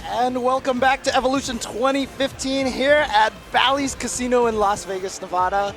And welcome back to Evolution 2015 here at Bally's Casino in Las Vegas, Nevada.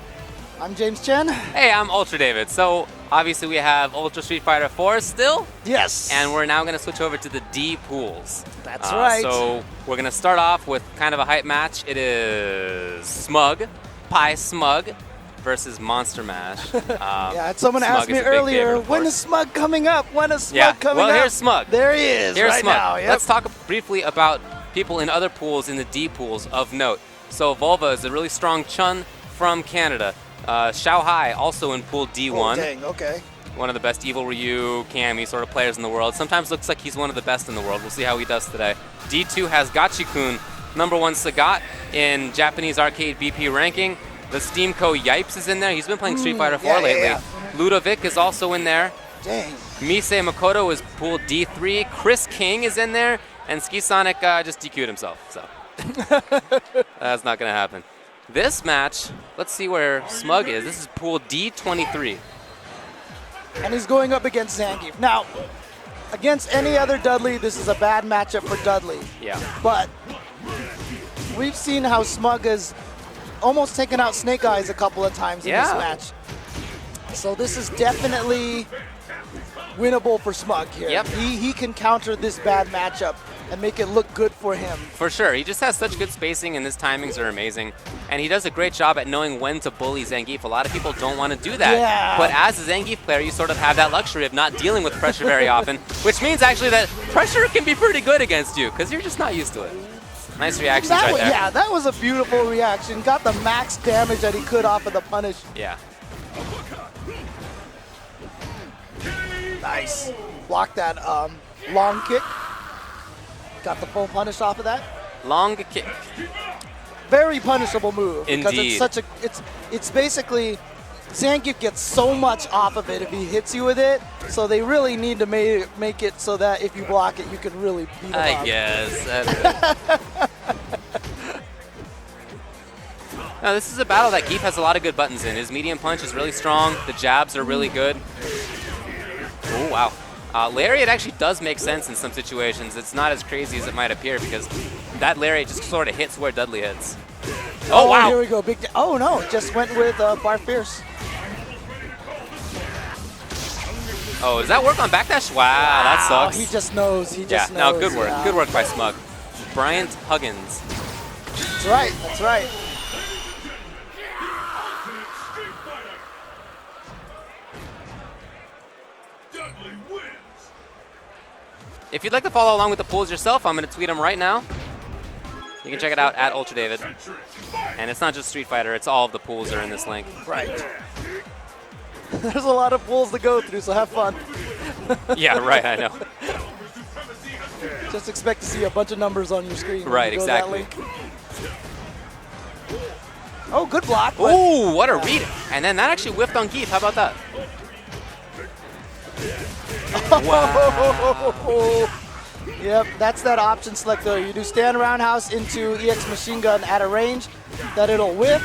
I'm James Chen. Hey, I'm Ultra David. So obviously we have Ultra Street Fighter 4 still. Yes. And we're now going to switch over to the D pools. That's right. So we're going to start off with kind of a hype match. It is Smug, Pie Smug versus Monster Mash. Yeah, someone asked me earlier, when is Smug coming up? When is Smug coming up? Well, here's Smug. There he is right now. Yep. Let's talk briefly about people in other pools, in the D pools of note. So Volva is a really strong Chun from Canada. Xiao Hai also in pool D1. Oh, dang, okay. One of the best Evil Ryu, Kami sort of players in the world. Sometimes looks like he's one of the best in the world. We'll see how he does today. D2 has Gachi-kun, #1 Sagat in Japanese arcade BP ranking. The Steamco Yipes is in there. He's been playing Street Fighter 4 lately. Yeah. Ludovic is also in there. Dang. Misei Makoto is pool D3. Chris King is in there. And Ski Sonic just DQ'd himself. So that's not going to happen. This match, let's see where Smug is. This is pool D23. And he's going up against Zangief. Now, against any other Dudley, this is a bad matchup for Dudley. Yeah. But we've seen how Smug has almost taken out Snake Eyes a couple of times in this match. So this is definitely winnable for Smug here. Yep. He can counter this bad matchup and make it look good for him. For sure. He just has such good spacing, and his timings are amazing. And he does a great job at knowing when to bully Zangief. A lot of people don't want to do that. Yeah. But as a Zangief player, you sort of have that luxury of not dealing with pressure very often, which means actually that pressure can be pretty good against you because you're just not used to it. Nice reactions right there. Yeah, that was a beautiful reaction. Got the max damage that he could off of the punish. Yeah. Nice. Blocked that long kick. Got the full punish off of that. Long kick. Very punishable move. Because Indeed. it's such a it's basically Zangief gets so much off of it if he hits you with it. So they really need to make it so that if you block it, you can really beat him up. I guess. Now, this is a battle that Geef has a lot of good buttons in. His medium punch is really strong. The jabs are really good. Oh, wow. Lariat actually does make sense in some situations. It's not as crazy as it might appear because that Lariat just sort of hits where Dudley hits. Oh, wow. Here we go. Oh, no. Just went with Bar Fierce. Oh, does that work on backdash? Wow, that sucks. He just knows. He just knows. No, good work. Yeah. Good work by Smug. Bryant Huggins. That's right. That's right. If you'd like to follow along with the pools yourself, I'm going to tweet them right now. You can check it out at Ultra David. And it's not just Street Fighter, it's all of the pools are in this link. Right. There's a lot of pools to go through, so have fun. Yeah, right, I know. Just expect to see a bunch of numbers on your screen. Right, exactly. Oh, good block. Ooh, what a read. And then that actually whiffed on Geef. How about that? Wow. Yep, that's that option selector. You do stand roundhouse into EX machine gun at a range that it'll whip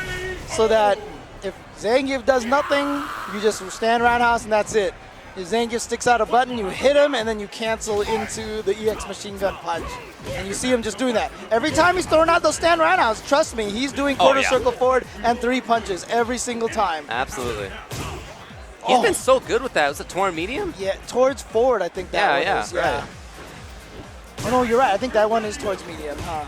so that if Zangief does nothing, you just stand roundhouse and that's it. If Zangief sticks out a button, you hit him and then you cancel into the EX machine gun punch. And you see him just doing that. Every time he's throwing out those stand roundhouse, trust me, he's doing quarter circle forward and 3 punches every single time. Absolutely. He's been so good with that. Was it Torn Medium? Yeah, towards forward, I think that one is. Yeah. Right. Oh, no, you're right. I think that one is towards medium, huh?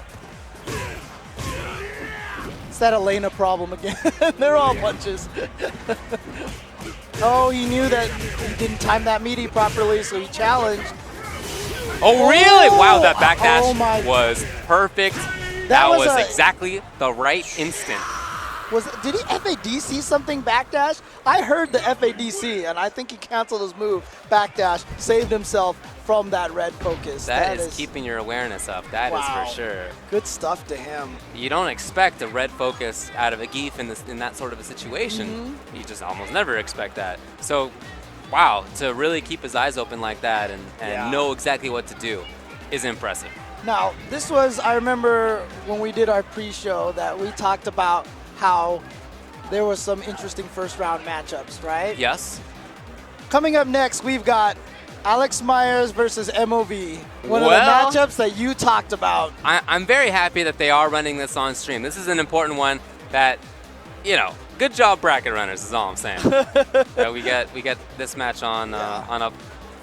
It's that Elena problem again. They're all punches. Oh, he knew that he didn't time that meaty properly, so he challenged. Oh, really? Wow, that backdash was perfect. That was exactly the right instant. Did he FADC something backdash? I heard the FADC, and I think he canceled his move, backdash, saved himself from that red focus. That is keeping your awareness up. That is for sure. Good stuff to him. You don't expect a red focus out of a Geef in that sort of a situation. Mm-hmm. You just almost never expect that. So, wow, to really keep his eyes open like that and know exactly what to do is impressive. Now, this was, I remember when we did our pre-show that we talked about how there was some interesting first round matchups, right? Yes. Coming up next, we've got Alex Myers versus MOV. One of Well, the matchups that you talked about. I'm very happy that they are running this on stream. This is an important one that, good job bracket runners is all I'm saying. We get this match on up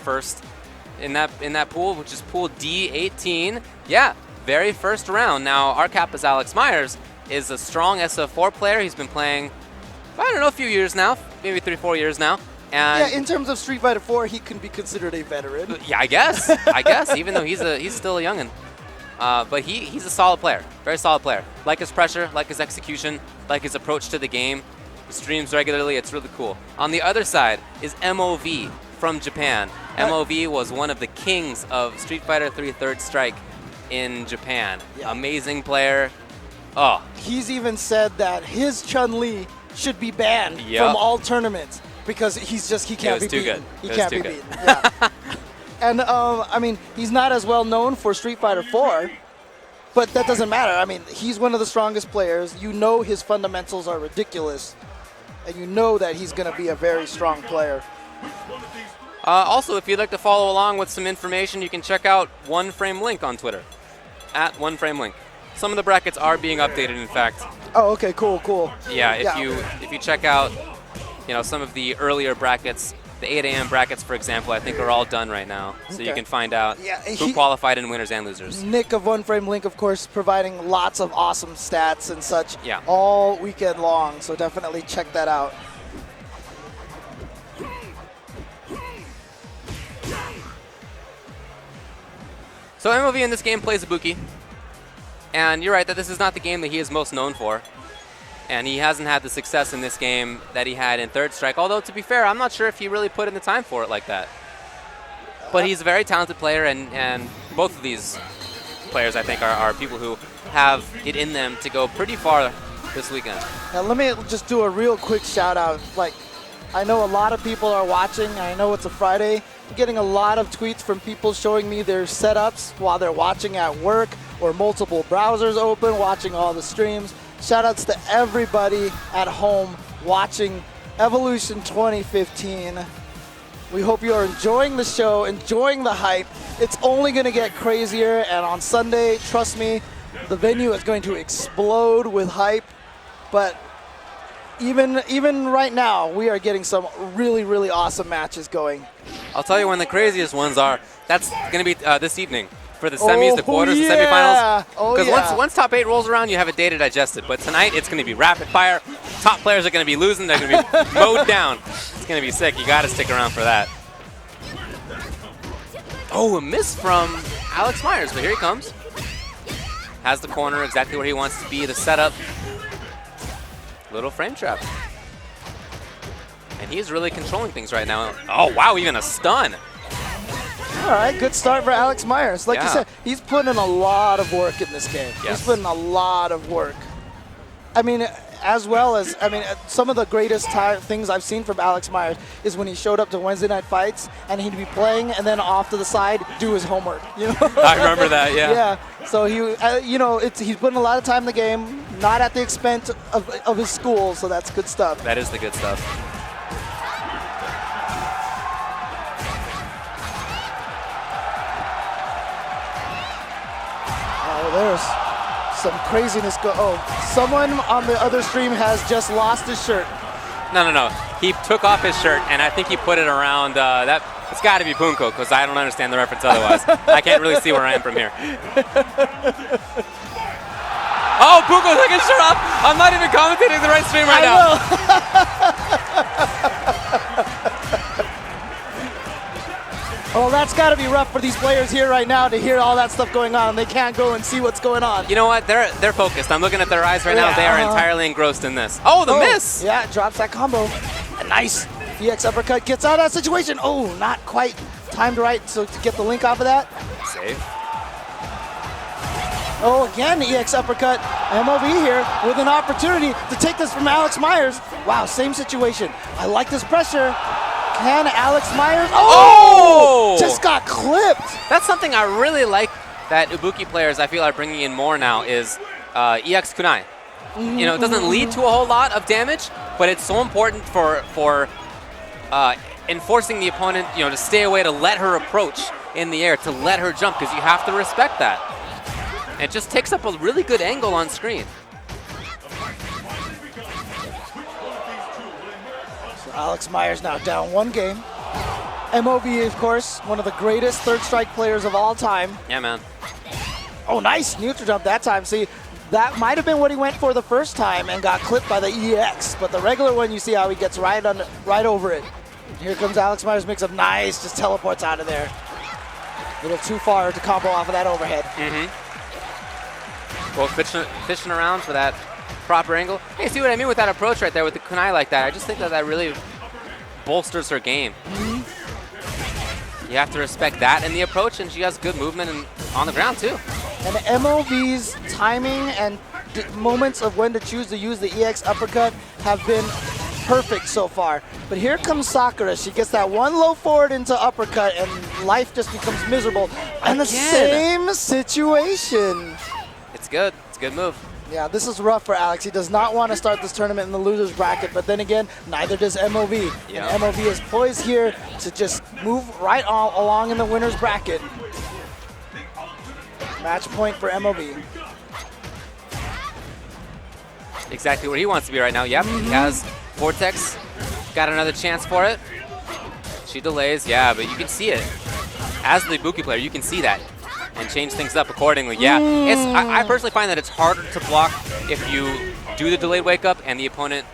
first in that pool, which is pool D18. Yeah, very first round. Now our Kappa's Alex Myers is a strong SF4 player. He's been playing, I don't know, a few years now, maybe 3-4 years now. And Yeah, in terms of Street Fighter 4, he can be considered a veteran. yeah, I guess, even though he's still a youngin'. But he's a solid player, very solid player. Like his pressure, like his execution, like his approach to the game. He streams regularly, it's really cool. On the other side is MOV from Japan. MOV was one of the kings of Street Fighter 3 Third Strike in Japan. Yeah. Amazing player. Oh, He's even said that his Chun-Li should be banned Yep. from all tournaments because he can't was be too beaten. good. He It was can't too be good. beaten. Yeah. And I mean, he's not as well known for Street Fighter 4, but that doesn't matter. I mean, he's one of the strongest players. You know his fundamentals are ridiculous, and you know that he's going to be a very strong player. Also, if you'd like to follow along with some information, you can check out One Frame Link on Twitter, @OneFrameLink. Some of the brackets are being updated, in fact. Oh, okay, cool. Yeah, if you check out, some of the earlier brackets, the 8 a.m. brackets, for example, I think are all done right now. So you Okay. can find out Yeah, who qualified in winners and losers. Nick of One Frame Link, of course, providing lots of awesome stats and such Yeah. all weekend long. So definitely check that out. So MOV in this game plays Ibuki. And you're right that this is not the game that he is most known for. And he hasn't had the success in this game that he had in Third Strike. Although, to be fair, I'm not sure if he really put in the time for it like that. But he's a very talented player, and both of these players, I think, are people who have it in them to go pretty far this weekend. Now let me just do a real quick shout out. Like, I know a lot of people are watching. I know it's a Friday. I'm getting a lot of tweets from people showing me their setups while they're watching at work or multiple browsers open, watching all the streams. Shout outs to everybody at home watching Evolution 2015. We hope you are enjoying the show, enjoying the hype. It's only going to get crazier, and on Sunday, trust me, the venue is going to explode with hype. But even right now, we are getting some really, really awesome matches going. I'll tell you when the craziest ones are. That's going to be this evening for the semis, the quarters, the semifinals. Because once top 8 rolls around, you have a day to digest it. But tonight, it's going to be rapid fire. Top players are going to be losing. They're going to be mowed down. It's going to be sick. You got to stick around for that. Oh, a miss from Alex Myers, but here he comes. Has the corner exactly where he wants to be. The setup. Little frame trap. And he's really controlling things right now. Oh, wow, even a stun. All right, good start for Alex Myers. Like you said, he's putting in a lot of work in this game. Yes. He's putting a lot of work. I mean, as well as, some of the greatest things I've seen from Alex Myers is when he showed up to Wednesday Night Fights and he'd be playing and then off to the side do his homework. I remember that, yeah. Yeah. So he's putting a lot of time in the game, not at the expense of his school. So that's good stuff. That is the good stuff. Oh, there's some craziness someone on the other stream has just lost his shirt. No. He took off his shirt, and I think he put it around that. It's got to be Punko, because I don't understand the reference otherwise. I can't really see where I am from here. Oh, Punko took his shirt off. I'm not even commentating the right stream right now. Well, that's got to be rough for these players here right now to hear all that stuff going on, and they can't go and see what's going on. You know what? They're focused. I'm looking at their eyes right now. They are entirely engrossed in this. Oh, the miss! Yeah, drops that combo. A nice EX uppercut, gets out of that situation. Oh, not quite timed right, so to get the link off of that. Save. Oh, again, EX uppercut. MOV here with an opportunity to take this from Alex Myers. Wow, same situation. I like this pressure. Can Alex Myers? Oh! Just got clipped. That's something I really like that Ibuki players I feel are bringing in more now is EX kunai. It doesn't lead to a whole lot of damage, but it's so important for enforcing the opponent, to stay away, to let her approach in the air, to let her jump, because you have to respect that. And it just takes up a really good angle on screen. So Alex Myers now down 1 game. MOV, of course, one of the greatest third strike players of all time. Yeah, man. Oh, nice neutral jump that time. See, that might have been what he went for the first time and got clipped by the EX, but the regular one, you see how he gets right over it. Here comes Alex Myers, mix up nice, just teleports out of there. A little too far to combo off of that overhead. Well, fishing around for that proper angle. Hey, see what I mean with that approach right there with the kunai like that? I just think that really bolsters her game. You have to respect that in the approach, and she has good movement and on the ground too. And MOV's timing and moments of when to choose to use the EX uppercut have been perfect so far. But here comes Sakura. She gets that one low forward into uppercut, and life just becomes miserable. And the same situation. It's good. It's a good move. Yeah, this is rough for Alex. He does not want to start this tournament in the loser's bracket, but then again, neither does MOV. Yeah. And MOV is poised here to just move right along in the winner's bracket. Match point for MOV. Exactly where he wants to be right now. Yep, he has Vortex. Got another chance for it. She delays, yeah, but you can see it. As the Ibuki player, you can see that and change things up accordingly. Yeah, I personally find that it's harder to block if you do the delayed wake up and the opponent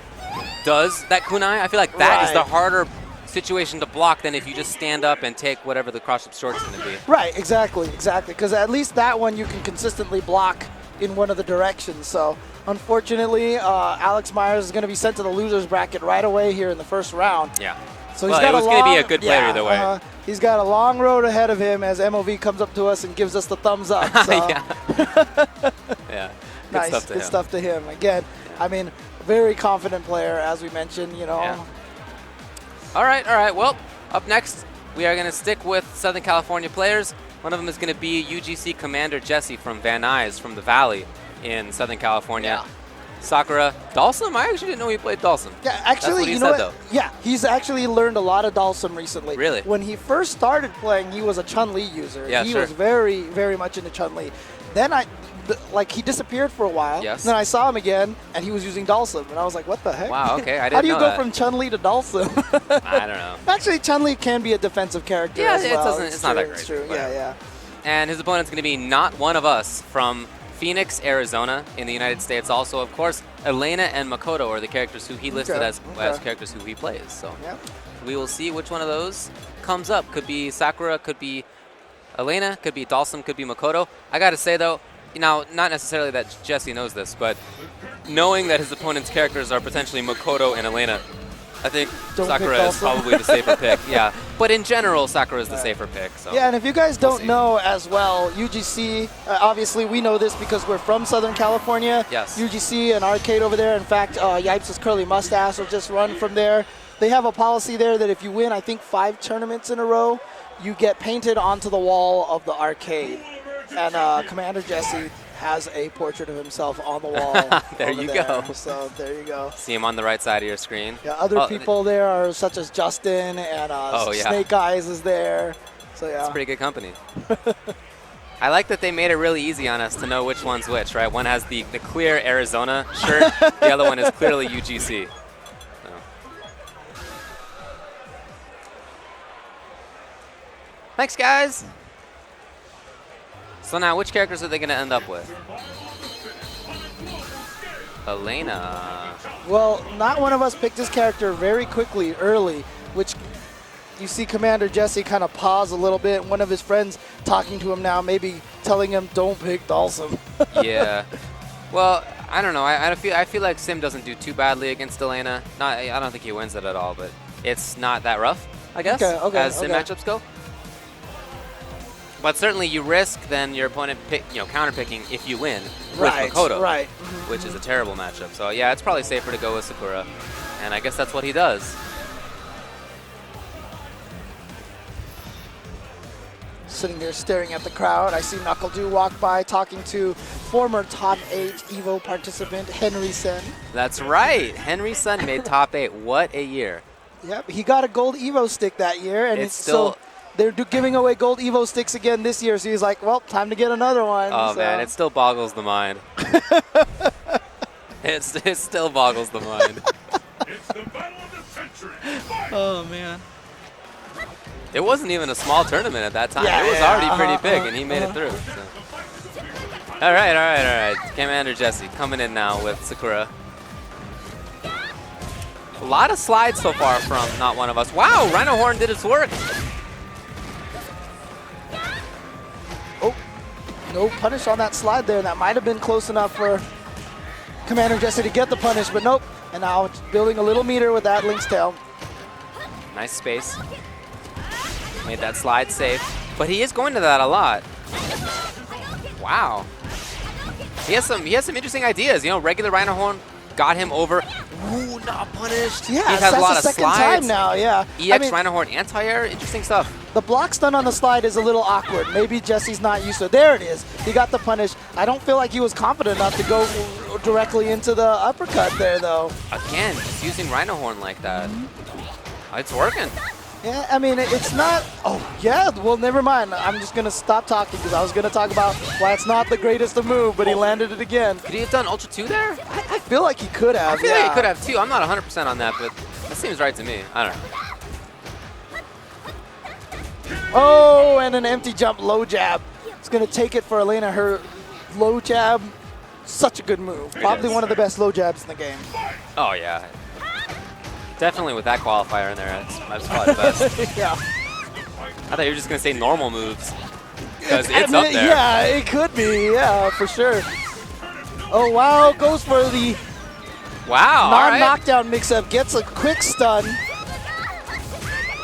does that kunai. I feel like that is the harder situation to block than if you just stand up and take whatever the cross-up short's going to be. Right, exactly. Because at least that one you can consistently block in one of the directions. So unfortunately, Alex Myers is going to be sent to the loser's bracket right away here in the first round. Yeah. So well, it was going to be a good player either way. He's got a long road ahead of him as MOV comes up to us and gives us the thumbs up. So. Yeah. Nice. Good stuff to him. Again, I mean, very confident player, as we mentioned, Yeah. All right. Well, up next, we are going to stick with Southern California players. One of them is going to be UGC Commander Jesse from Van Nuys from the Valley in Southern California. Yeah. Sakura. Dalsum? I actually didn't know he played Dalsum. Yeah, actually, that's what he you know said, what? though. Yeah, he's actually learned a lot of Dalsum recently. Really? When he first started playing, he was a Chun-Li user. Yeah, he sure. was very, very much into Chun-Li. Then he disappeared for a while. Yes. And then I saw him again, and he was using Dalsum, and I was like, what the heck? Wow, okay, I didn't know How do you go that. from Chun-Li to Dalsum? I don't know. Actually, Chun-Li can be a defensive character as well. It's not that great. It's true, Whatever. yeah. And his opponent's going to be not one of us from Phoenix, Arizona in the United States. Also, of course, Elena and Makoto are the characters who he listed as characters who he plays. So we will see which one of those comes up. Could be Sakura, could be Elena, could be Dalsum, could be Makoto. I got to say, though, not necessarily that Jesse knows this, but knowing that his opponent's characters are potentially Makoto and Elena, I think Sakura is probably the safer pick. Yeah, but in general, Sakura is the safer pick. So. Yeah, and if you guys don't know as well, UGC, obviously we know this because we're from Southern California. Yes. UGC, an arcade over there. In fact, Yipes' Curly Mustache will just run from there. They have a policy there that if you win, I think 5 tournaments in a row, you get painted onto the wall of the arcade. And Commander Jesse has a portrait of himself on the wall. There you go. So there you go. See him on the right side of your screen. Yeah, other people there are such as Justin and Snake Eyes is there. So yeah. It's pretty good company. I like that they made it really easy on us to know which one's which, right? One has the clear Arizona shirt. The other one is clearly UGC. So. Thanks, guys. So now, which characters are they going to end up with? Elena. Well, not one of us picked this character very quickly, early, which you see Commander Jesse kind of pause a little bit. One of his friends talking to him now, maybe telling him, don't pick Dalsum. Yeah. Well, I don't know. I feel like Sim doesn't do too badly against Elena. I don't think he wins it at all, but it's not that rough, I guess, as Sim matchups go. But certainly you risk then your opponent counter-picking if you win with Makoto, which is a terrible matchup. So yeah, it's probably safer to go with Sakura, and I guess that's what he does. Sitting there staring at the crowd, I see Knuckle Dew walk by talking to former top 8 EVO participant Henry Sen. That's right. Henry Sen made top 8. What a year. Yep, he got a gold EVO stick that year, and It's still- so they're giving away gold EVO sticks again this year. So he's like, well, time to get another one. Oh, so. man, it still boggles the mind. it still boggles the mind. It's the battle of the century. Oh, man. It wasn't even a small tournament at that time. Yeah, it was yeah, already pretty big, and he made it through. So. All right. Commander Jesse coming in now with Sakura. A lot of slides so far from Not One of Us. Wow, Rhino Horn did its work. Oh, no punish on that slide there. That might have been close enough for Commander Jesse to get the punish, but nope. And now it's building a little meter with that Link's tail. Nice space. Made that slide safe. But he is going to that a lot. Wow. He has some interesting ideas. You know, regular Rhino Horn got him over. Ooh, not punished. Yeah, he has that's a lot the of second slides. time now, yeah. EX Rhino Horn anti-air, interesting stuff. The block stun on the slide is a little awkward. Maybe Jesse's not used to it. There it is. He got the punish. I don't feel like he was confident enough to go directly into the uppercut there, though. Again, just using Rhino Horn like that. It's working. Yeah, I mean, it's not. Oh, yeah. Well, never mind. I'm just going to stop talking because I was going to talk about why it's not the greatest of move, but he landed it again. Could he have done Ultra 2 there? I feel like he could have. I feel like he could have too. I'm not 100% on that, but that seems right to me. I don't know. Oh, and an empty jump low jab. It's going to take it for Elena. Her low jab, such a good move. Probably is. one of the best low jabs in the game. Oh, yeah. Definitely with that qualifier in there, that's probably the best. Yeah. I thought you were just going to say normal moves. Because I it's mean, up there. Yeah, it could be. Yeah, for sure. Oh, wow. Goes for the Wow, all right. non-knockdown mix-up. Gets a quick stun.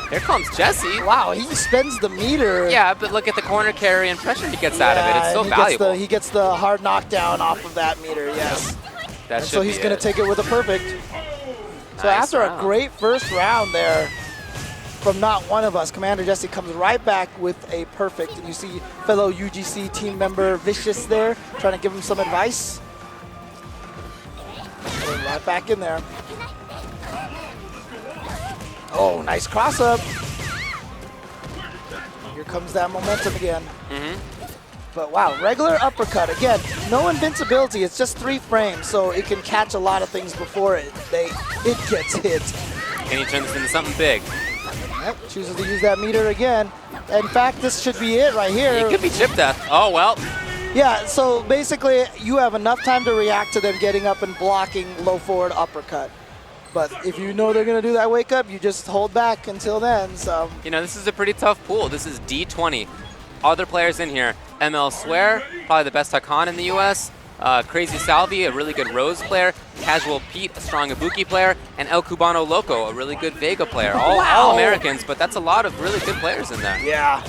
Here comes Jesse. Wow, he spends the meter. Yeah, but look at the corner carry and pressure he gets out of it. It's so and valuable. He gets the hard knockdown off of that meter, yes. That And should so be he's going to it. take it with a perfect. So Nice after round. a great first round there from Not One of Us, Commander Jesse comes right back with a perfect. And you see fellow UGC team member Vicious there trying to give him some advice. And right back in there. Oh, nice cross up. Here comes that momentum again. But wow, regular uppercut. Again, no invincibility. It's just 3 frames, so it can catch a lot of things before it gets hit. Can he turn this into something big? Yep, chooses to use that meter again. In fact, this should be it right here. It could be chip death. Oh, well. Yeah, so basically you have enough time to react to them getting up and blocking low forward uppercut. But if you know they're going to do that wake up, you just hold back until then. So You know, this is a pretty tough pool. This is D20. Other players in here. ML Swear, probably the best Hakan in the US. Crazy Salvi, a really good Rose player. Casual Pete, a strong Ibuki player. And El Cubano Loco, a really good Vega player. All Americans, but that's a lot of really good players in there. yeah.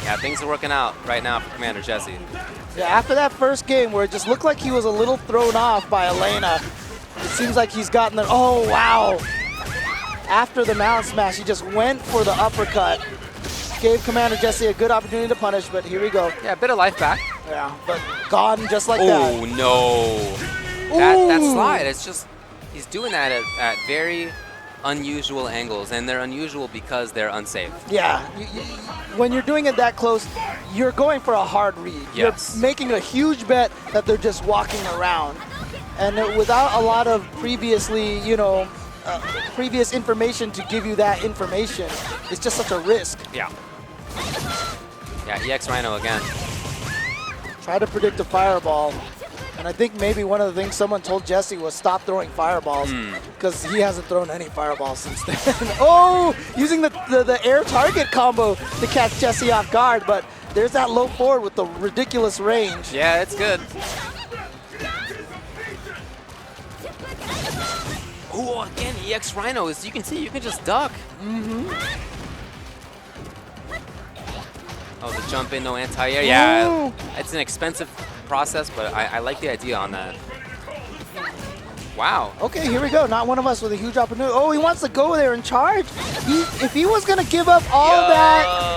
Yeah, things are working out right now for Commander Jesse. Yeah, after that first game where it just looked like he was a little thrown off by Elena, it seems like he's gotten the, oh wow. After the mount smash, he just went for the uppercut. Gave Commander Jesse a good opportunity to punish, but here we go. Yeah, a bit of life back. Yeah, but gone just like Oh, that. no. That Ooh. slide, it's just, he's doing that at very unusual angles, and they're unusual because they're unsafe. Yeah, when you're doing it that close, you're going for a hard read. Yes. You're making a huge bet that they're just walking around. And without a lot of previously, previous information to give you that information, it's just such a risk. Yeah. Yeah, EX Rhino again. Try to predict a fireball. And I think maybe one of the things someone told Jesse was stop throwing fireballs because he hasn't thrown any fireballs since then. Oh, using the air target combo to catch Jesse off guard, but there's that low forward with the ridiculous range. Yeah, it's good. Oh, again, EX Rhino, as you can see, you can just duck. Oh, the jump in, no anti-air. Yeah, Ooh. it's an expensive process, but I like the idea on that. Wow. Okay, here we go. Not One of Us with a huge opportunity. Oh, he wants to go there and charge. If he was going to give up all that,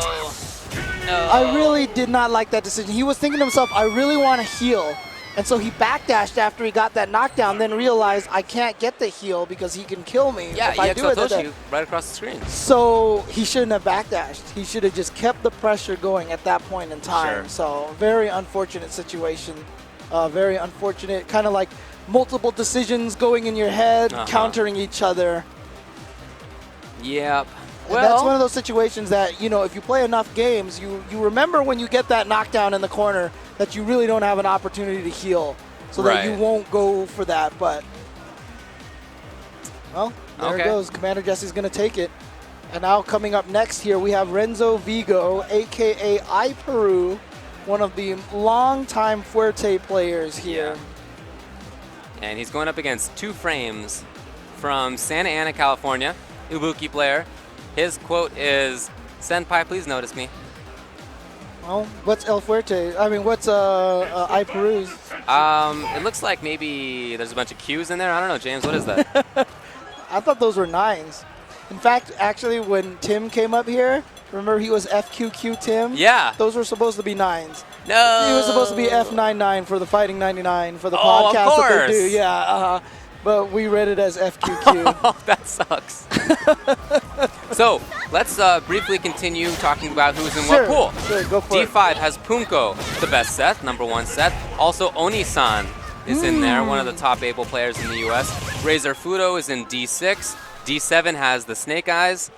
No. I really did not like that decision. He was thinking to himself, I really want to heal. And so he backdashed after he got that knockdown, then realized I can't get the heal because he can kill me Yeah, if I do it. Toshi right across the screen. So he shouldn't have backdashed. He should have just kept the pressure going at that point in time. Sure. So very unfortunate situation. Very unfortunate, kind of like multiple decisions going in your head, countering each other. Yep. And that's one of those situations that, you know, if you play enough games, you remember when you get that knockdown in the corner that you really don't have an opportunity to heal, so that you won't go for that. But, well, there it goes. Commander Jesse's going to take it. And now coming up next here, we have Renzo Vigo, a.k.a. iPeru, one of the longtime Fuerte players here. Yeah. And he's going up against 2 frames from Santa Ana, California, Ibuki player. His quote is, "Senpai, please notice me." Well, what's El Fuerte? I mean, what's iPeru's? It looks like maybe there's a bunch of Qs in there. I don't know, James. What is that? I thought those were 9s. In fact, actually, when Tim came up here, remember he was FQQ Tim? Yeah. Those were supposed to be 9s. No. He was supposed to be F99 for the Fighting 99 for the Oh, podcast of course. that they do. Yeah, but we read it as FQQ. Oh, that sucks. So, let's briefly continue talking about who's in what pool. Sure, go for D5 has Punko, the best set, #1 set. Also, Oni-san is in there, one of the top Able players in the US. Razor Fudo is in D6. D7 has the Snake Eyes.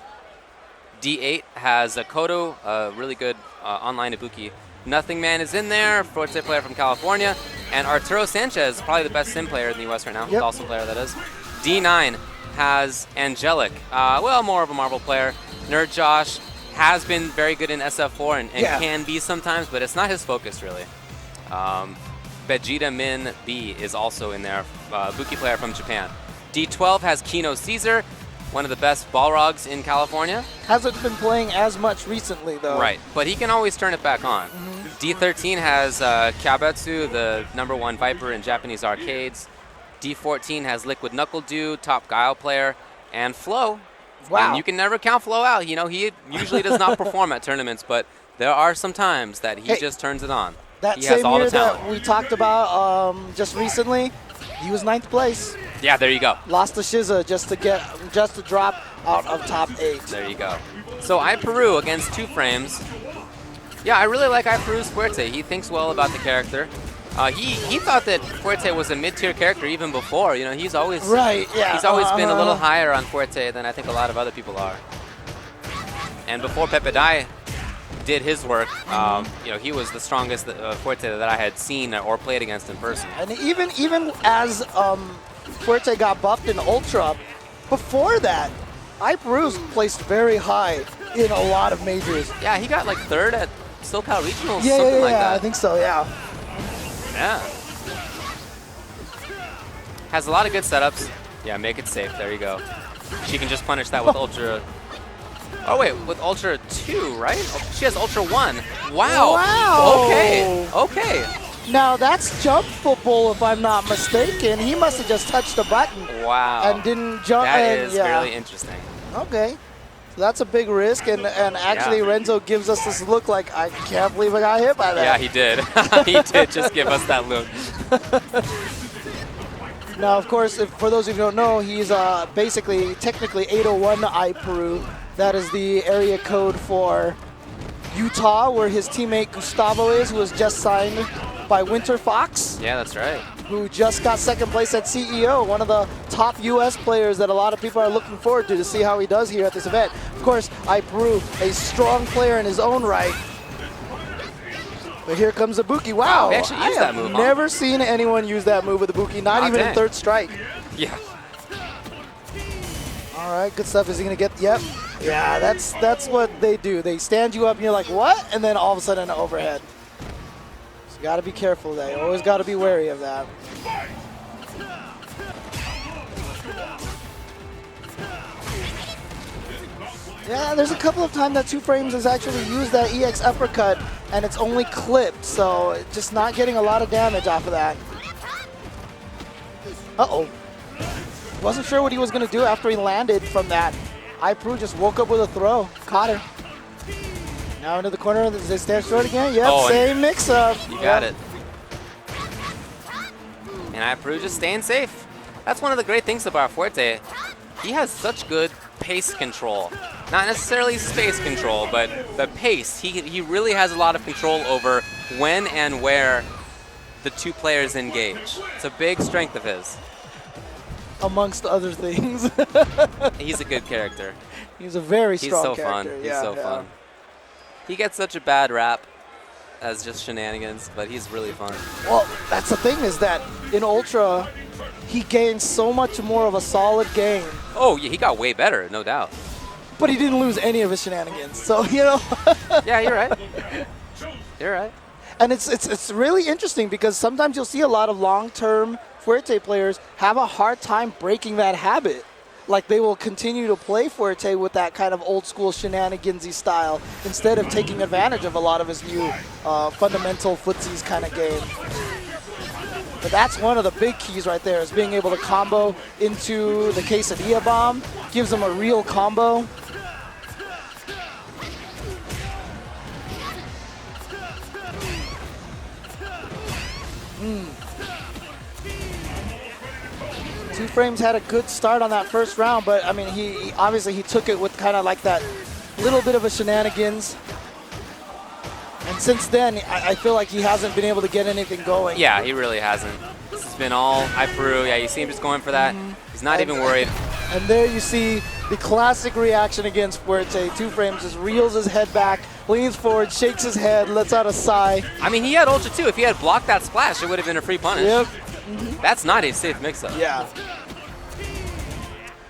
D8 has Kodo, a really good online Ibuki. Nothing Man is in there, Forte player from California. And Arturo Sanchez, probably the best sim player in the US right now. Yep. Also player, that is. D9 has Angelic, well, more of a Marvel player. Nerd Josh has been very good in SF4 and can be sometimes, but it's not his focus, really. Vegeta Min B is also in there, Ibuki player from Japan. D12 has Kino Caesar, one of the best Balrogs in California. Hasn't been playing as much recently, though. Right, but he can always turn it back on. D13 has Kabetsu, the #1 Viper in Japanese arcades. D14 has Liquid Knuckle Dude, top Guile player, and Flo. Wow. And you can never count Flo out. You know, he usually does not perform at tournaments, but there are some times that he just turns it on. That he has same all year the talent. that we talked about just recently, he was 9th place. Yeah, there you go. Lost to Shiza just to drop out of top 8. There you go. So iPeru against 2 frames. Yeah, I really like iPeru's Fuerte. He thinks well about the character. He thought that Fuerte was a mid-tier character even before. You know, he's always he's always been a little higher on Fuerte than I think a lot of other people are. And before Pepe Dai did his work, you know, he was the strongest Fuerte that I had seen or played against in person. And even as Fuerte got buffed in Ultra, before that, iPeru's placed very high in a lot of majors. Yeah, he got like 3rd at SoCal Regionals, Yeah, something like that. I think so, yeah. Yeah. Has a lot of good setups. Yeah, make it safe. There you go. She can just punish that with Ultra. Oh, wait, with Ultra 2, right? She has Ultra 1. Wow. Wow. Okay. Now, that's jump football, if I'm not mistaken. He must have just touched a button. Wow. And didn't jump. That is really interesting. Okay. So that's a big risk, and actually Renzo gives us this look like, I can't believe I got hit by that. Yeah, he did. He did just give us that look. Now, of course, for those of you who don't know, he's technically 801 iPeru. That is the area code for Utah, where his teammate Gustavo is, who was just signed by Winter Fox. Yeah, that's right. Who just got 2nd place at CEO, one of the top U.S. players that a lot of people are looking forward to see how he does here at this event. Of course, iPeru, a strong player in his own right. But here comes Ibuki. Wow, they actually used that move, huh? Never seen anyone use that move with Ibuki, not even in 3rd strike. Yeah. All right, good stuff. Is he going to get, yep. Yeah, that's what they do. They stand you up and you're like, what? And then all of a sudden an overhead. So you got to be careful of that. You always got to be wary of that. Yeah, there's a couple of times that 2 frames has actually used that EX uppercut and it's only clipped, so just not getting a lot of damage off of that. Uh-oh. Wasn't sure what he was going to do after he landed from that. iPeru just woke up with a throw, caught her. Now into the corner, does they stand short again? Yep, same mix-up. You got it. And iPru just staying safe. That's one of the great things about Fuerte. He has such good pace control. Not necessarily space control, but the pace. He really has a lot of control over when and where the two players engage. It's a big strength of his. Amongst other things. He's a good character. He's a very strong He's so character. fun. Yeah, He's so fun. He gets such a bad rap as just shenanigans, but he's really fun. Well, that's the thing is that in Ultra, he gained so much more of a solid game. Oh, yeah, he got way better, no doubt. But he didn't lose any of his shenanigans. So, you know. Yeah, you're right. You're right. And it's really interesting because sometimes you'll see a lot of long-term Fuerte players have a hard time breaking that habit. Like they will continue to play Fuerte with that kind of old school shenanigansy style instead of taking advantage of a lot of his new fundamental footsies kind of game. But that's one of the big keys right there is being able to combo into the quesadilla bomb. Gives him a real combo. Two Frames had a good start on that first round, but I mean, he obviously he took it with kind of like that little bit of a shenanigans. And since then, I feel like he hasn't been able to get anything going. Yeah, he really hasn't. This has been all iPru. Yeah, you see him just going for that. He's not even worried. And there you see the classic reaction against Fuerte. Two Frames just reels his head back, leans forward, shakes his head, lets out a sigh. I mean, he had Ultra too. If he had blocked that splash, it would have been a free punish. Yep. That's not a safe mix-up. Yeah.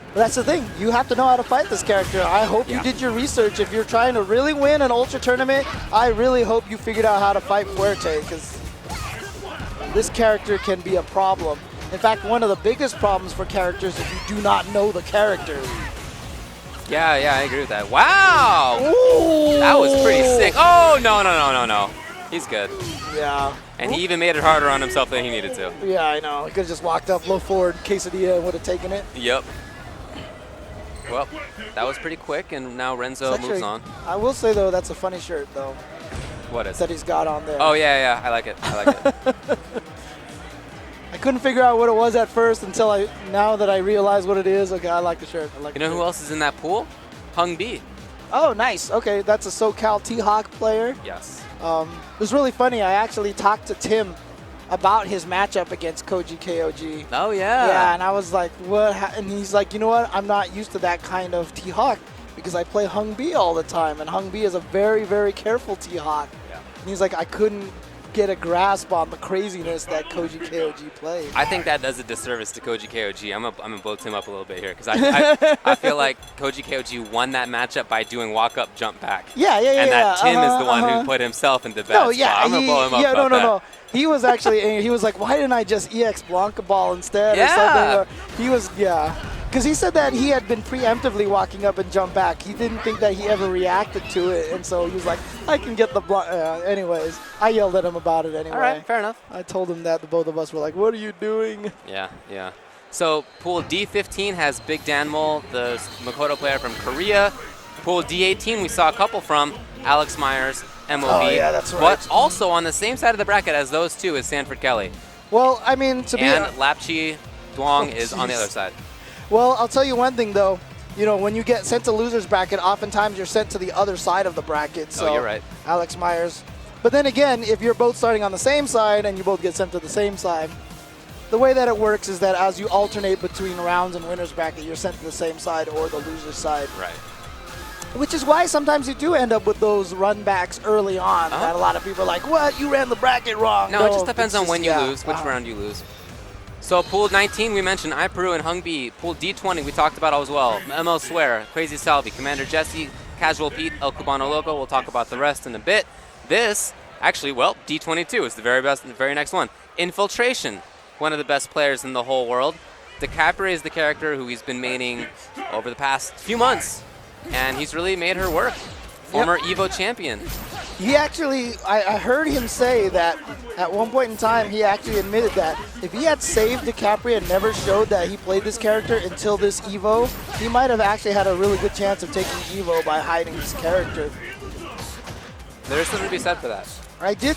But that's the thing. You have to know how to fight this character. I hope you did your research. If you're trying to really win an Ultra tournament, I really hope you figured out how to fight Fuerte because this character can be a problem. In fact, one of the biggest problems for characters if you do not know the character. Yeah, I agree with that. Wow! Ooh. That was pretty sick. Oh, no. He's good. Yeah. And he even made it harder on himself than he needed to. Yeah, I know. He could have just walked up low forward, quesadilla, and would have taken it. Yep. Well, that was pretty quick, and now Renzo moves on. I will say, though, that's a funny shirt, though, What is that it? he's got on there. Oh, yeah, I like it. I couldn't figure out what it was at first until now that I realize what it is. Okay, I like the shirt. You know who else is in that pool? Hung B. Oh, nice. Okay, that's a SoCal T-Hawk player. Yes. It was really funny. I actually talked to Tim about his matchup against Koji KOG. Oh, yeah. Yeah, and I was like, what? And he's like, you know what? I'm not used to that kind of T-Hawk because I play Hung B all the time, and Hung B is a very, very careful T-Hawk. Yeah. And he's like, I couldn't get a grasp on the craziness that Koji KOG plays. I think that does a disservice to Koji KOG. I'm gonna blow Tim up a little bit here because I feel like Koji KOG won that matchup by doing walk-up, jump back. Yeah. And that Tim is the one who put himself into bad spot. I'm gonna blow him up about that. No. He was actually, he was like, why didn't I just EX Blanca Ball instead or something? Or he was, because he said that he had been preemptively walking up and jump back. He didn't think that he ever reacted to it, and so he was like, I can get the block. Anyways, I yelled at him about it anyway. All right, fair enough. I told him that the both of us were like, what are you doing? Yeah. So pool D15 has Big Danmol, the Makoto player from Korea. Pool D18 we saw a couple from Alex Myers, MOV. Oh, yeah, that's right. But also on the same side of the bracket as those two is Sanford Kelly. Well, I mean, to be... And Lapchi Duong is on the other side. Well, I'll tell you one thing, though. You know, when you get sent to loser's bracket, oftentimes you're sent to the other side of the bracket. So you're right. Alex Myers. But then again, if you're both starting on the same side and you both get sent to the same side, the way that it works is that as you alternate between rounds and winner's bracket, you're sent to the same side or the loser's side. Right. Which is why sometimes you do end up with those run backs early on. That a lot of people are like, what? You ran the bracket wrong. No, it just depends on when you lose, which round you lose. So pool 19, we mentioned iPru and Hung B. Pool D20, we talked about as well. ML Swear, Crazy Salvi, Commander Jesse, Casual Pete, El Cubano Loco. We'll talk about the rest in a bit. This, actually, well, D22 is the very next one. Infiltration, one of the best players in the whole world. DiCaprio is the character who he's been maining over the past few months, and he's really made her work. Former EVO champion. He actually, I heard him say that at one point in time, he actually admitted that if he had saved DiCaprio and never showed that he played this character until this EVO, he might have actually had a really good chance of taking EVO by hiding this character. There's something to be said for that. I did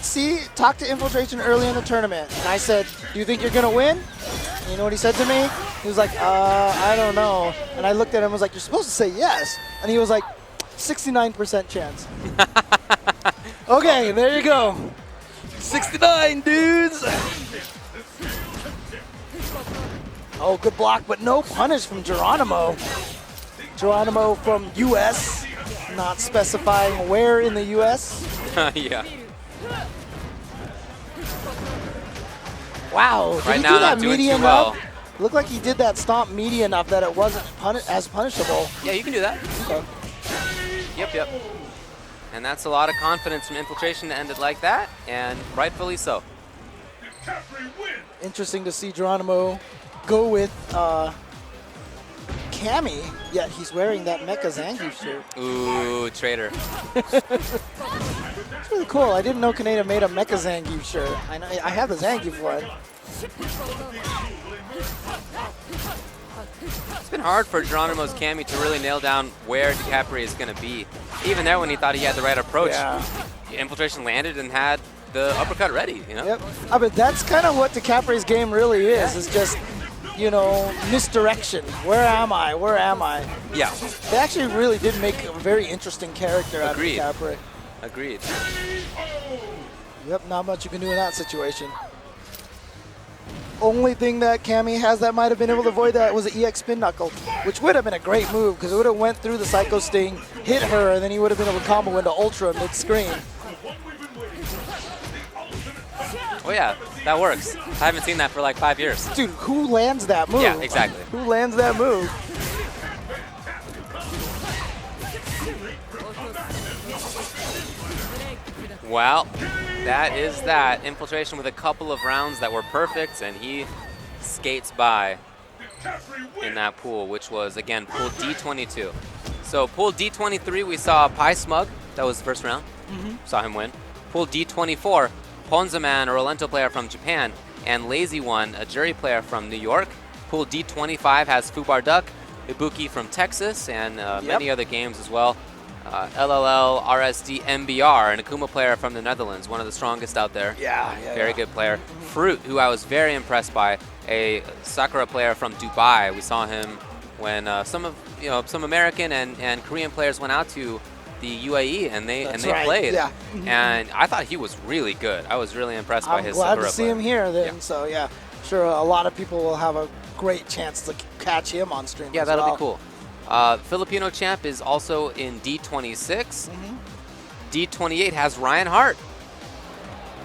talk to Infiltration early in the tournament, and I said, do you think you're going to win? And you know what he said to me? He was like, I don't know. And I looked at him and was like, you're supposed to say yes. And he was like, 69% chance. Okay, there you go. 69, dudes. Oh, good block, but no punish from Geronimo. Geronimo from US, not specifying where in the US. Yeah. Wow, did Right he now, do not that doing media too well. enough? Looked like he did that stomp media enough that it wasn't as punishable. Yeah, you can do that. Okay. Yep. And that's a lot of confidence from Infiltration to end it like that, and rightfully so. Interesting to see Geronimo go with Cammy, yet he's wearing that Mecha Zangief shirt. Ooh, traitor. It's really cool. I didn't know Kaneda made a Mecha Zangief shirt. I have the Zangief one. It's been hard for Geronimo's Cammy to really nail down where DiCaprio is going to be. Even there when he thought he had the right approach, Infiltration landed and had the uppercut ready, you know? Yep. I mean, that's kind of what DiCaprio's game really is. It's just, you know, misdirection. Where am I? Where am I? Yeah. They actually really did make a very interesting character out of DiCaprio. Agreed. Yep, not much you can do in that situation. Only thing that Cammy has that might have been able to avoid that was an EX spin knuckle, which would have been a great move because it would have went through the Psycho Sting, hit her, and then he would have been able to combo into Ultra mid-screen. Oh yeah, that works. I haven't seen that for like 5 years. Dude, who lands that move? Yeah, exactly. Who lands that move? Well, that is that. Infiltration with a couple of rounds that were perfect, and he skates by in that pool, which was, again, pool D22. So pool D23, we saw Pi Smug. That was the first round. Saw him win. Pool D24, Ponzaman, a Rolento player from Japan, and Lazy One, a jury player from New York. Pool D25 has Fubar Duck, Ibuki from Texas, and many other games as well. LLL, RSD, MBR, an Akuma player from the Netherlands, one of the strongest out there. Very good player. Fruit, who I was very impressed by, a Sakura player from Dubai. We saw him when some American and Korean players went out to the UAE and they played. Yeah. And I thought he was really good. I was really impressed by his Sakura I'm glad to see play. him here then. So yeah, sure a lot of people will have a great chance to catch him on stream. Yeah, as that'll well. be cool. Filipino champ is also in D26. D28 has Ryan Hart.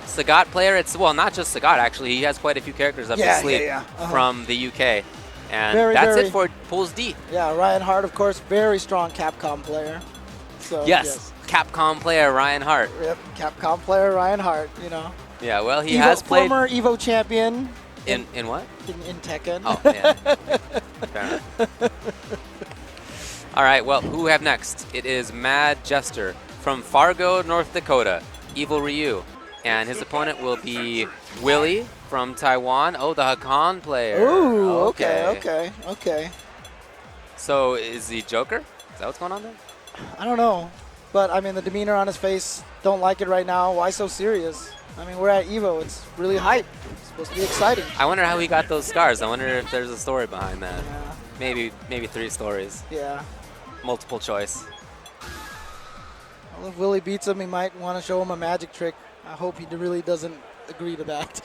Sagat player, well, not just Sagat, actually. He has quite a few characters up his sleeve from the UK. And that's it for Pools D. Yeah, Ryan Hart, of course, very strong Capcom player. So, yes, Capcom player Ryan Hart. Yep, Capcom player Ryan Hart, you know. Yeah, well, he has played. Former EVO champion. In what? In Tekken. Oh, yeah. Fair enough. All right, well, who we have next? It is Mad Jester from Fargo, North Dakota, Evil Ryu. And his opponent will be Willie from Taiwan. Oh, the Hakan player. Ooh, okay. So is he Joker? Is that what's going on there? I don't know. But, I mean, the demeanor on his face, don't like it right now. Why so serious? I mean, we're at EVO. It's really hype. It's supposed to be exciting. I wonder how he got those scars. I wonder if there's a story behind that. Yeah. Maybe 3 stories. Yeah. Multiple choice. Well, if Willie beats him, he might want to show him a magic trick. I hope he really doesn't agree to that.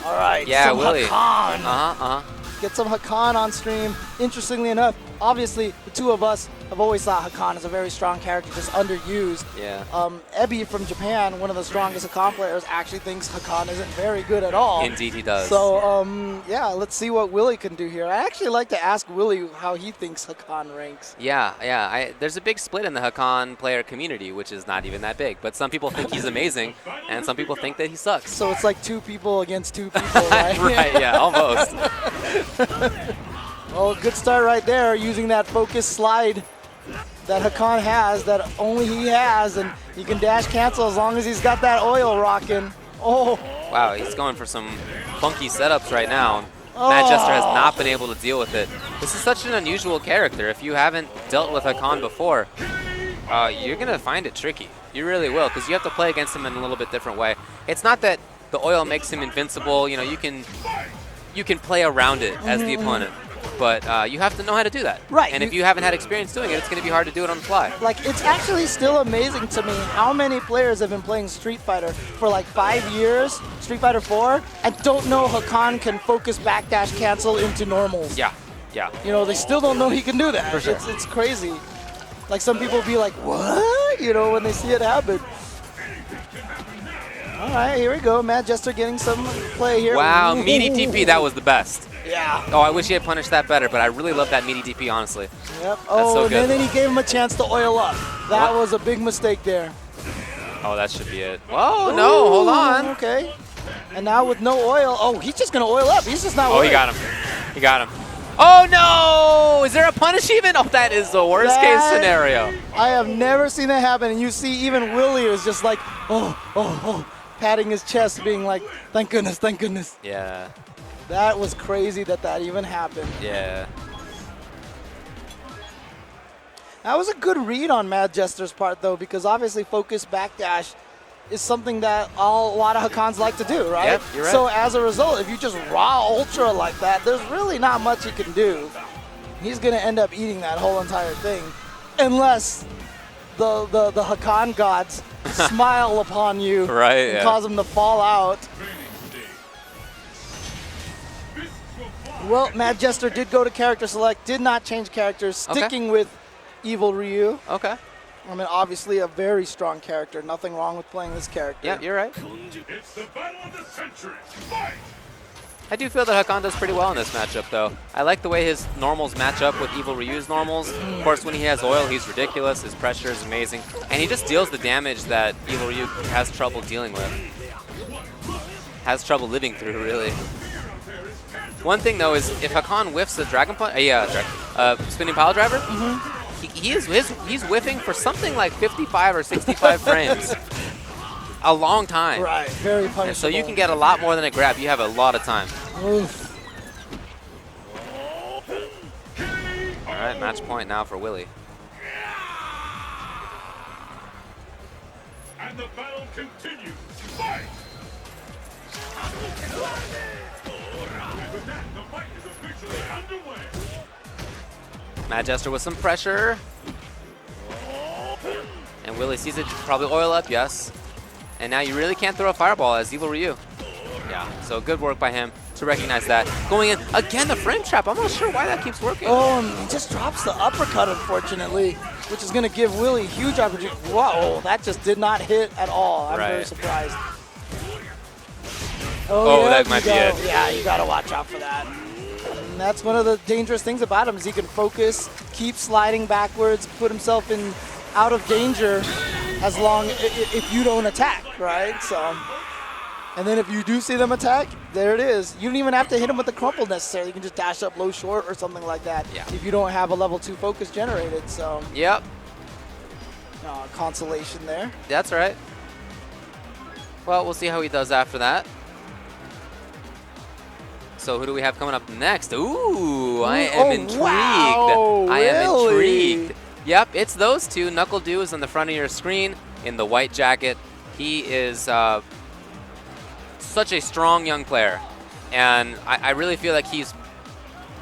All right. Yeah, some Willie. Hakan. Get some Hakan on stream. Interestingly enough, obviously, the two of us have always thought Hakan is a very strong character, just underused. Yeah. Ebi from Japan, one of the strongest Hakan players, actually thinks Hakan isn't very good at all. Indeed, he does. So, yeah, let's see what Willie can do here. I actually like to ask Willie how he thinks Hakan ranks. Yeah. There's a big split in the Hakan player community, which is not even that big. But some people think he's amazing, and some people think that he sucks. So it's like 2 people against 2 people, right? Right, yeah, almost. Oh, good start right there, using that focus slide that Hakan has, that only he has, and he can dash cancel as long as he's got that oil rocking. Oh. Wow, he's going for some funky setups right now. Matt Jester has not been able to deal with it. This is such an unusual character. If you haven't dealt with Hakan before, you're going to find it tricky. You really will, because you have to play against him in a little bit different way. It's not that the oil makes him invincible. You know, you can play around it as the opponent. But you have to know how to do that. Right. And if you haven't had experience doing it, it's going to be hard to do it on the fly. Like, it's actually still amazing to me how many players have been playing Street Fighter for like 5 years, Street Fighter 4, and don't know Hakan can focus backdash cancel into normals. Yeah, yeah. You know, they still don't know he can do that. For sure. It's crazy. Like, some people be like, what? You know, when they see it happen. All right, here we go. Matt Jester getting some play here. Wow, meaty DP, that was the best. Yeah. Oh, I wish he had punished that better, but I really love that meaty DP, honestly. Yep. Oh, so and good. then he gave him a chance to oil up. That What? was a big mistake there. Oh, that should be it. Whoa, no, hold on. Okay. And now with no oil, oh, he's just going to oil up. He's just not Oh, he got him. He got him. Oh, no! Is there a punish even? Oh, that is the worst case scenario. I have never seen that happen. And you see even Willie is just like, oh, patting his chest, being like, thank goodness, thank goodness. Yeah, That was crazy that even happened. yeah. That was a good read on Mad Jester's part, though, because obviously focus backdash is something that a lot of Hakans like to do, right? Yep, you're right. So as a result, if you just raw ultra like that, there's really not much he can do. He's going to end up eating that whole entire thing, unless the Hakan gods smile upon you Right, and yeah. cause him to fall out. Well, Mad Jester did go to character select, did not change characters, Okay. sticking with Evil Ryu. Okay. I mean, obviously a very strong character. Nothing wrong with playing this character. Yeah, you're right. It's the battle of the century. Fight! I do feel that Hakan does pretty well in this matchup, though. I like the way his normals match up with Evil Ryu's normals. Of course, when he has oil, he's ridiculous. His pressure is amazing. And he just deals the damage that Evil Ryu has trouble dealing with. Has trouble living through, really. One thing, though, is if Hakan whiffs the Dragon Punch, spinning pile driver, he's whiffing for something like 55 or 65 frames. A long time. Right, very punishable. And so you can get a lot more than a grab. You have a lot of time. Oof. All right, match point now for Willie. And the battle continues. Fight! With that, the fight is officially underway. Mad Jester with some pressure. And Willie sees it probably oil up, yes. And now you really can't throw a fireball as Evil Ryu. Yeah, so good work by him to recognize that. Going in, again, the frame trap. I'm not sure why that keeps working. Oh, and he just drops the uppercut, unfortunately, which is going to give Willie huge opportunity. Whoa, that just did not hit at all. I'm very Right. surprised. Oh, yeah, that might be it. Yeah, you got to watch out for that. And that's one of the dangerous things about him is he can focus, keep sliding backwards, put himself in out of danger as long if you don't attack, right? So, and then if you do see them attack, there it is. You don't even have to hit them with the crumple necessarily. You can just dash up low short or something like that. Yeah. If you don't have a level 2 focus generated. So, Yep, consolation there. that's right. Well, we'll see how he does after that. So who do we have coming up next? Ooh, I am intrigued. Wow, I am really? intrigued. Yep, it's those two. Knuckle Dew is on the front of your screen in the white jacket. He is such a strong young player. And I really feel like he's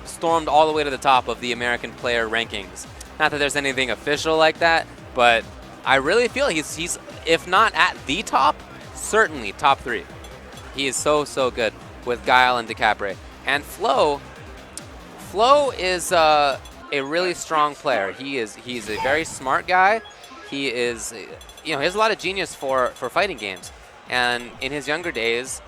stormed all the way to the top of the American player rankings. Not that there's anything official like that, but I really feel he's if not at the top, certainly top 3. He is so good with Guile and DeCapre. And Flo is a really strong player. He's a very smart guy. He is, he has a lot of genius for fighting games. And in his younger days,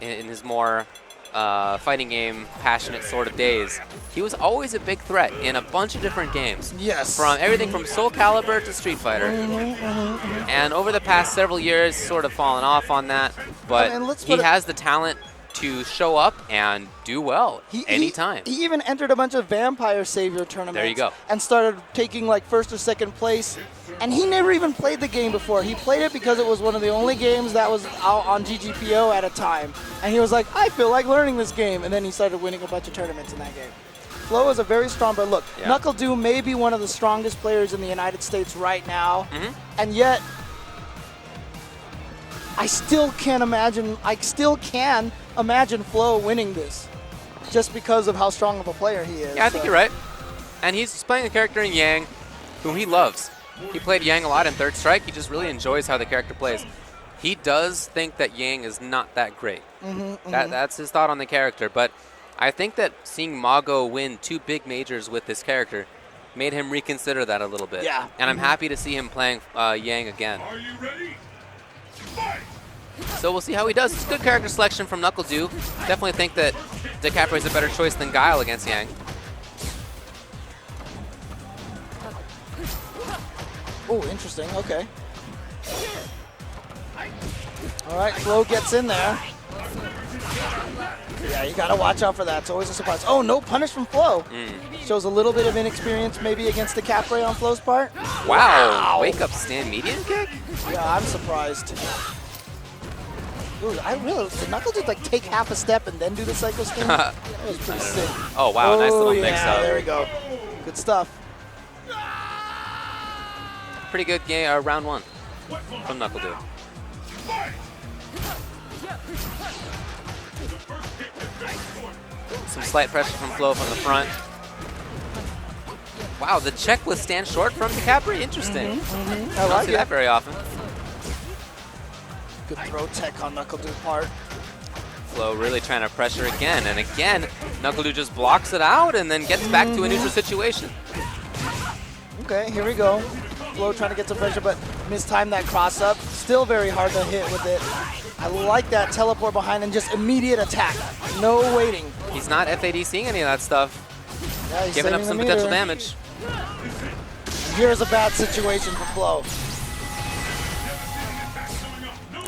in his more fighting game passionate sort of days, he was always a big threat in a bunch of different games. Yes. From everything from Soul Calibur to Street Fighter. And over the past several years, sort of fallen off on that. But And let's he put it- has the talent to show up and do well anytime. He even entered a bunch of Vampire Savior tournaments. There you go. And started taking like first or second place. And he never even played the game before. He played it because it was one of the only games that was out on GGPO at a time. And he was like, I feel like learning this game. And then he started winning a bunch of tournaments in that game. Flo is a very strong, but look, Yeah. NuckleDu may be one of the strongest players in the United States right now. Mm-hmm. And yet, I still can imagine Flo winning this just because of how strong of a player he is. Yeah, I think you're right. And he's playing a character in Yang whom he loves. He played Yang a lot in Third Strike. He just really enjoys how the character plays. He does think that Yang is not that great. That's his thought on the character. But I think that seeing Mago win 2 big majors with this character made him reconsider that a little bit. Yeah. And I'm happy to see him playing Yang again. Are you ready? Fight! So we'll see how he does. It's a good character selection from NuckleDu. Definitely think that DeCaprio is a better choice than Guile against Yang. Oh, interesting. Okay. All right, Flo gets in there. Yeah, you got to watch out for that. It's always a surprise. Oh, no punish from Flo. Shows a little bit of inexperience maybe against the Capre on Flo's part. Wow. Wake up stand median kick? Yeah, I'm surprised. Ooh, I really, did NuckleDu like take half a step and then do the psycho spin? That was pretty sick. Oh, wow. Nice little yeah, mix up. There we go. Good stuff. Pretty good game, round 1 from NuckleDu. Some slight pressure from Flo from the front. Wow, the check with stand short from DeCaprio. Interesting. I Don't like see it. that very often. Good throw tech on NuckleDu part. Flo really trying to pressure again, and again, NuckleDu just blocks it out and then gets back to a neutral situation. Okay, here we go. Flo trying to get some pressure, but mistimed that cross up. Still very hard to hit with it. I like that teleport behind and just immediate attack. No waiting. He's not FAD-seeing any of that stuff. Yeah, he's Giving up saving some the potential meter. damage. Here's a bad situation for Flo.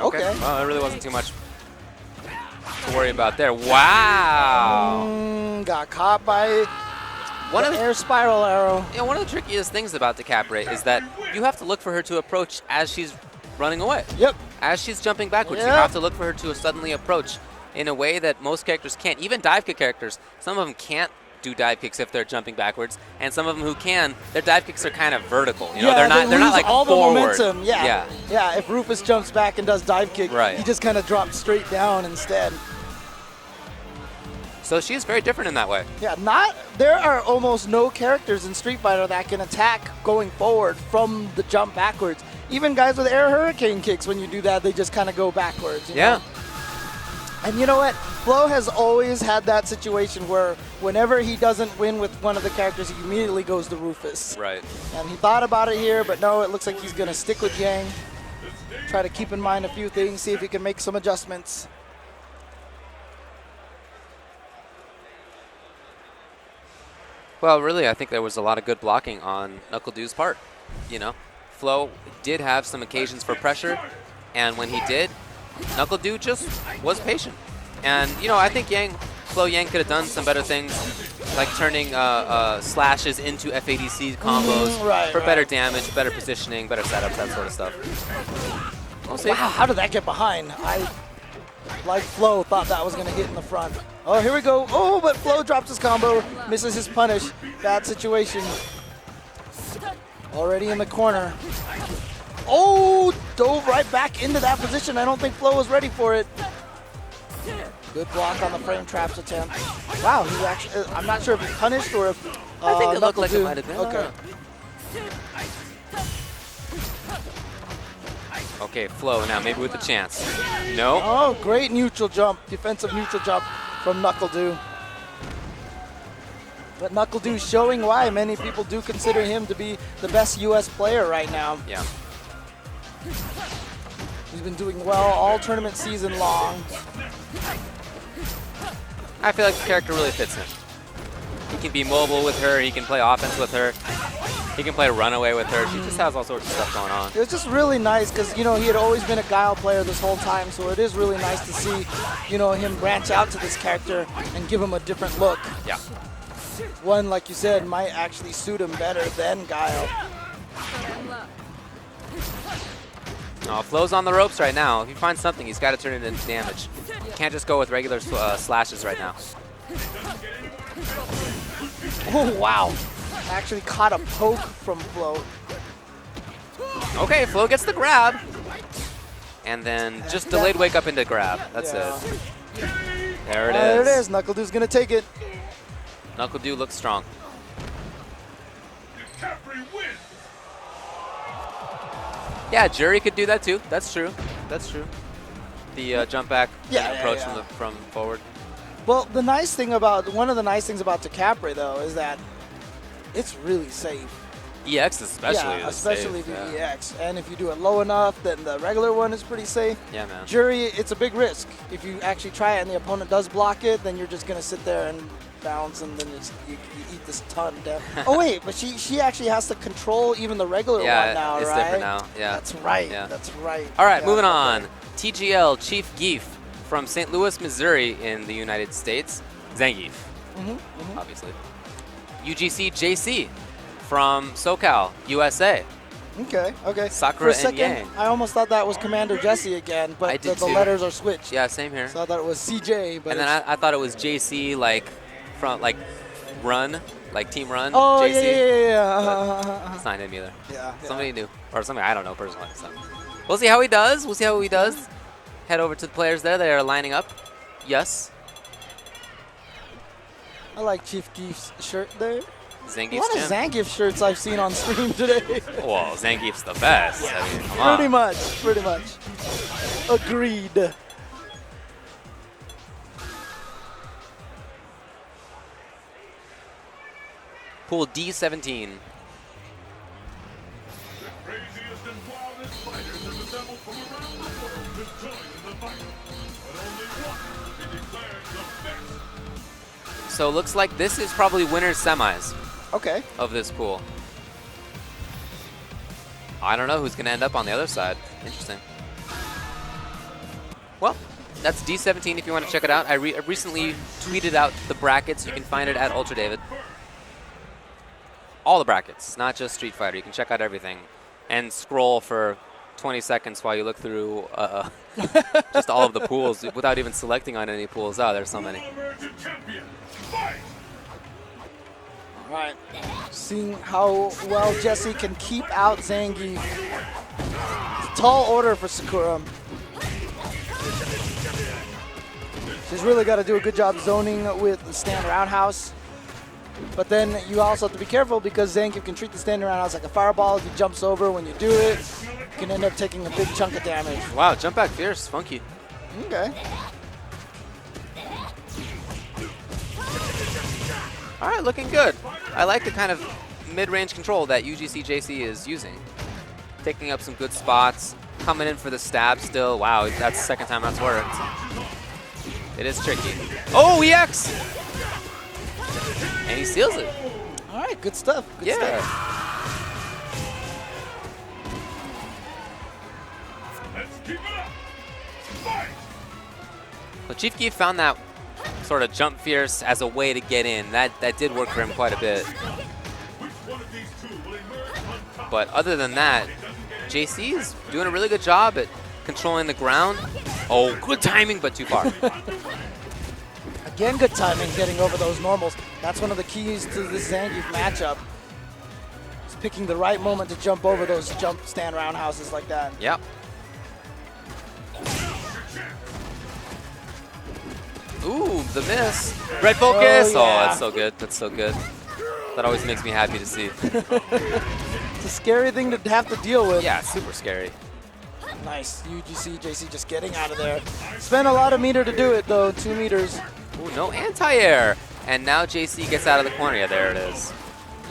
Okay. Well, there really wasn't too much to worry about there. Wow. Got caught by One of the the air spiral arrow. one of the trickiest things about DeCaprio is that you have to look for her to approach as she's running away. Yep. As she's jumping backwards, you Yep. have to look for her to suddenly approach in a way that most characters can't. Even dive kick characters, some of them can't do dive kicks if they're jumping backwards, and some of them who can, their dive kicks are kind of vertical. You know, Yeah, they're not lose like all forward. the momentum. Yeah. Yeah. Yeah, if Rufus jumps back and does dive kick, Right. he just kind of drops straight down instead. So she's very different in that way. Yeah, there are almost no characters in Street Fighter that can attack going forward from the jump backwards. Even guys with air hurricane kicks, when you do that, they just kind of go backwards. You know? And you know what? Flo has always had that situation where whenever he doesn't win with one of the characters, he immediately goes to Rufus. Right. And he thought about it here, but no, it looks like he's going to stick with Yang. Try to keep in mind a few things, see if he can make some adjustments. Well, really, I think there was a lot of good blocking on NuckleDu's part. You know, Flo did have some occasions for pressure, and when he did, NuckleDu just was patient. And, you know, I think Flo Yang could have done some better things, like turning slashes into FADC combos for better damage, better positioning, better setups, that sort of stuff. We'll see. Wow, how did that get behind? I, like Flo, thought that was going to hit in the front. Oh, here we go. Oh, but Flo drops his combo, misses his punish. Bad situation. Already in the corner. Oh, dove right back into that position. I don't think Flo was ready for it. Good block on the frame traps attempt. Wow, he actually, I'm not sure if he punished or if I think it looked like it NuckleDu. might have been. Okay. Okay, Flo now, maybe with a chance. No. Oh, great neutral jump, defensive neutral jump from NuckleDu. But NuckleDu showing why many people do consider him to be the best U.S. player right now. Yeah. He's been doing well all tournament season long. I feel like the character really fits him. He can be mobile with her, he can play offense with her. He can play runaway with her. She just has all sorts of stuff going on. It was just really nice because, you know, he had always been a Guile player this whole time, so it is really nice to see, you know, him branch out to this character and give him a different look. Yeah. One, like you said, might actually suit him better than Guile. Oh, Flo's on the ropes right now. If he finds something, he's got to turn it into damage. He can't just go with regular slashes right now. Oh, wow. Actually caught a poke from Flo. Okay, Flo gets the grab. And then just delayed wake up into grab. That's it. There it is. There it is. Knuckle Dew's going to take it. Knuckle Dew looks strong. Capri wins. Yeah, Jury could do that too. That's true. That's true. The jump back approach from forward. Well, the nice thing about, one of the nice things about Capri, though, is that it's really safe. EX especially. Yeah, is especially safe, the yeah. EX. And if you do it low enough, then the regular one is pretty safe. Yeah, man. Jury, it's a big risk. If you actually try it and the opponent does block it, then you're just going to sit there and bounce, and then you eat this ton down. Oh, wait, but she actually has to control even the regular one now, it's right? different now. Yeah. That's right. Yeah. That's right. All right, Yeah, moving okay. on. TGL Chief Geef from St. Louis, Missouri in the United States. Zangief, obviously. UGC JC from SoCal, USA. Okay, okay. Sakura For a and second, Yang. I almost thought that was Commander Jesse again, I but did the too. letters are switched. Yeah, same here. So I thought it was CJ, but And then I thought it was JC, like from like Run, like Team Run. oh, JC. yeah. It's not him either. Yeah. Somebody new, or somebody I don't know personally. So we'll see how he does. We'll see how he does. Head over to the players there. They are lining up. Yes. I like Chief Geef's shirt there. A Zangief's lot of gym. Zangief shirts I've seen on stream today. Well, Zangief's the best. I mean, come on. Pretty much. Agreed. Pool D17. Craziest and wildest fighters have assembled from around the world to join in the fight. But only one will be declared the best. So looks like this is probably winners semis Okay. of this pool. I don't know who's going to end up on the other side. Interesting. Well, that's D17 if you want to check it out. I recently tweeted out the brackets. You can find it at Ultra David. All the brackets, not just Street Fighter. You can check out everything and scroll for 20 seconds while you look through just all of the pools without even selecting on any pools. Oh, there's so many. Emerging champion. Fight. All right. Seeing how well Jesse can keep out Zangief. It's a tall order for Sakura. She's really got to do a good job zoning with the stand roundhouse. But then you also have to be careful because Zangief can treat the standing roundhouse like a fireball. If he jumps over when you do it, you can end up taking a big chunk of damage. Wow, jump back fierce, funky. Okay. All right, looking good. I like the kind of mid-range control that UGC JC is using. Taking up some good spots, coming in for the stab still. Wow, that's the second time that's worked. It is tricky. Oh, EX! And he seals it. All right, good stuff. Good Yeah. stuff. Let's keep it up. Fight. Well, Chief Geef found that sort of jump fierce as a way to get in. That did work for him quite a bit. Which one of these two will emerge on top? But other than that, JC is doing a really good job at controlling the ground. Oh, good timing, but too far. Again, good timing getting over those normals. That's one of the keys to this Zangief matchup. Is picking the right moment to jump over those jump stand roundhouses like that. Yep. Ooh, the miss. Red focus. Oh, yeah. That's so good. That's so good. That always makes me happy to see. It's a scary thing to have to deal with. Yeah, super scary. Nice. UGC, JC just getting out of there. Spent a lot of meter to do it, though. 2 meters. Ooh, no anti-air. And now JC gets out of the corner. Yeah, there it is.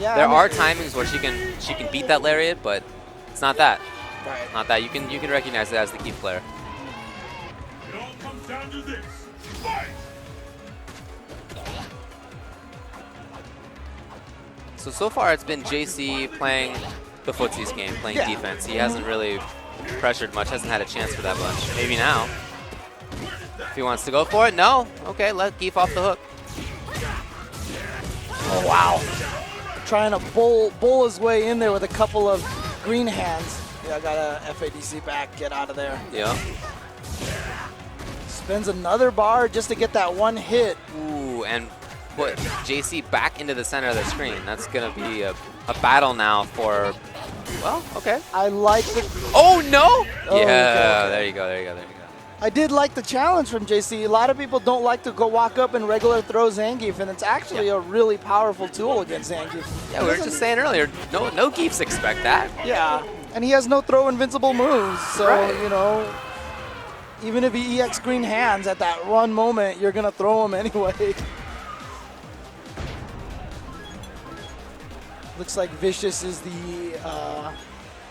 Yeah, There I mean- are timings where she can beat that lariat, but it's not that. Right. Not that. You can recognize it as the key player. It all comes down to this. Fight. So far it's been JC playing the footsies game, playing defense. He hasn't really pressured much, hasn't had a chance for that bunch. Maybe now. If he wants to go for it, no. Okay, let Geef off the hook. Oh, wow. Trying to bowl his way in there with a couple of green hands. Yeah, I got a FADC back, get out of there. Yeah. Spends another bar just to get that one hit. Ooh, and put JC back into the center of the screen. That's going to be a battle now for, well, okay. I like the... Oh, no! Oh, yeah, okay. there you go, there you go, there you go. I did like the challenge from JC. A lot of people don't like to go walk up and regular throw Zangief, and it's actually a really powerful tool against Zangief. Yeah, we were just saying earlier, no Geefs expect that. Yeah, and he has no throw invincible moves, so, Right. you know, even if he EX green hands at that one moment, you're going to throw him anyway. Looks like Vicious is the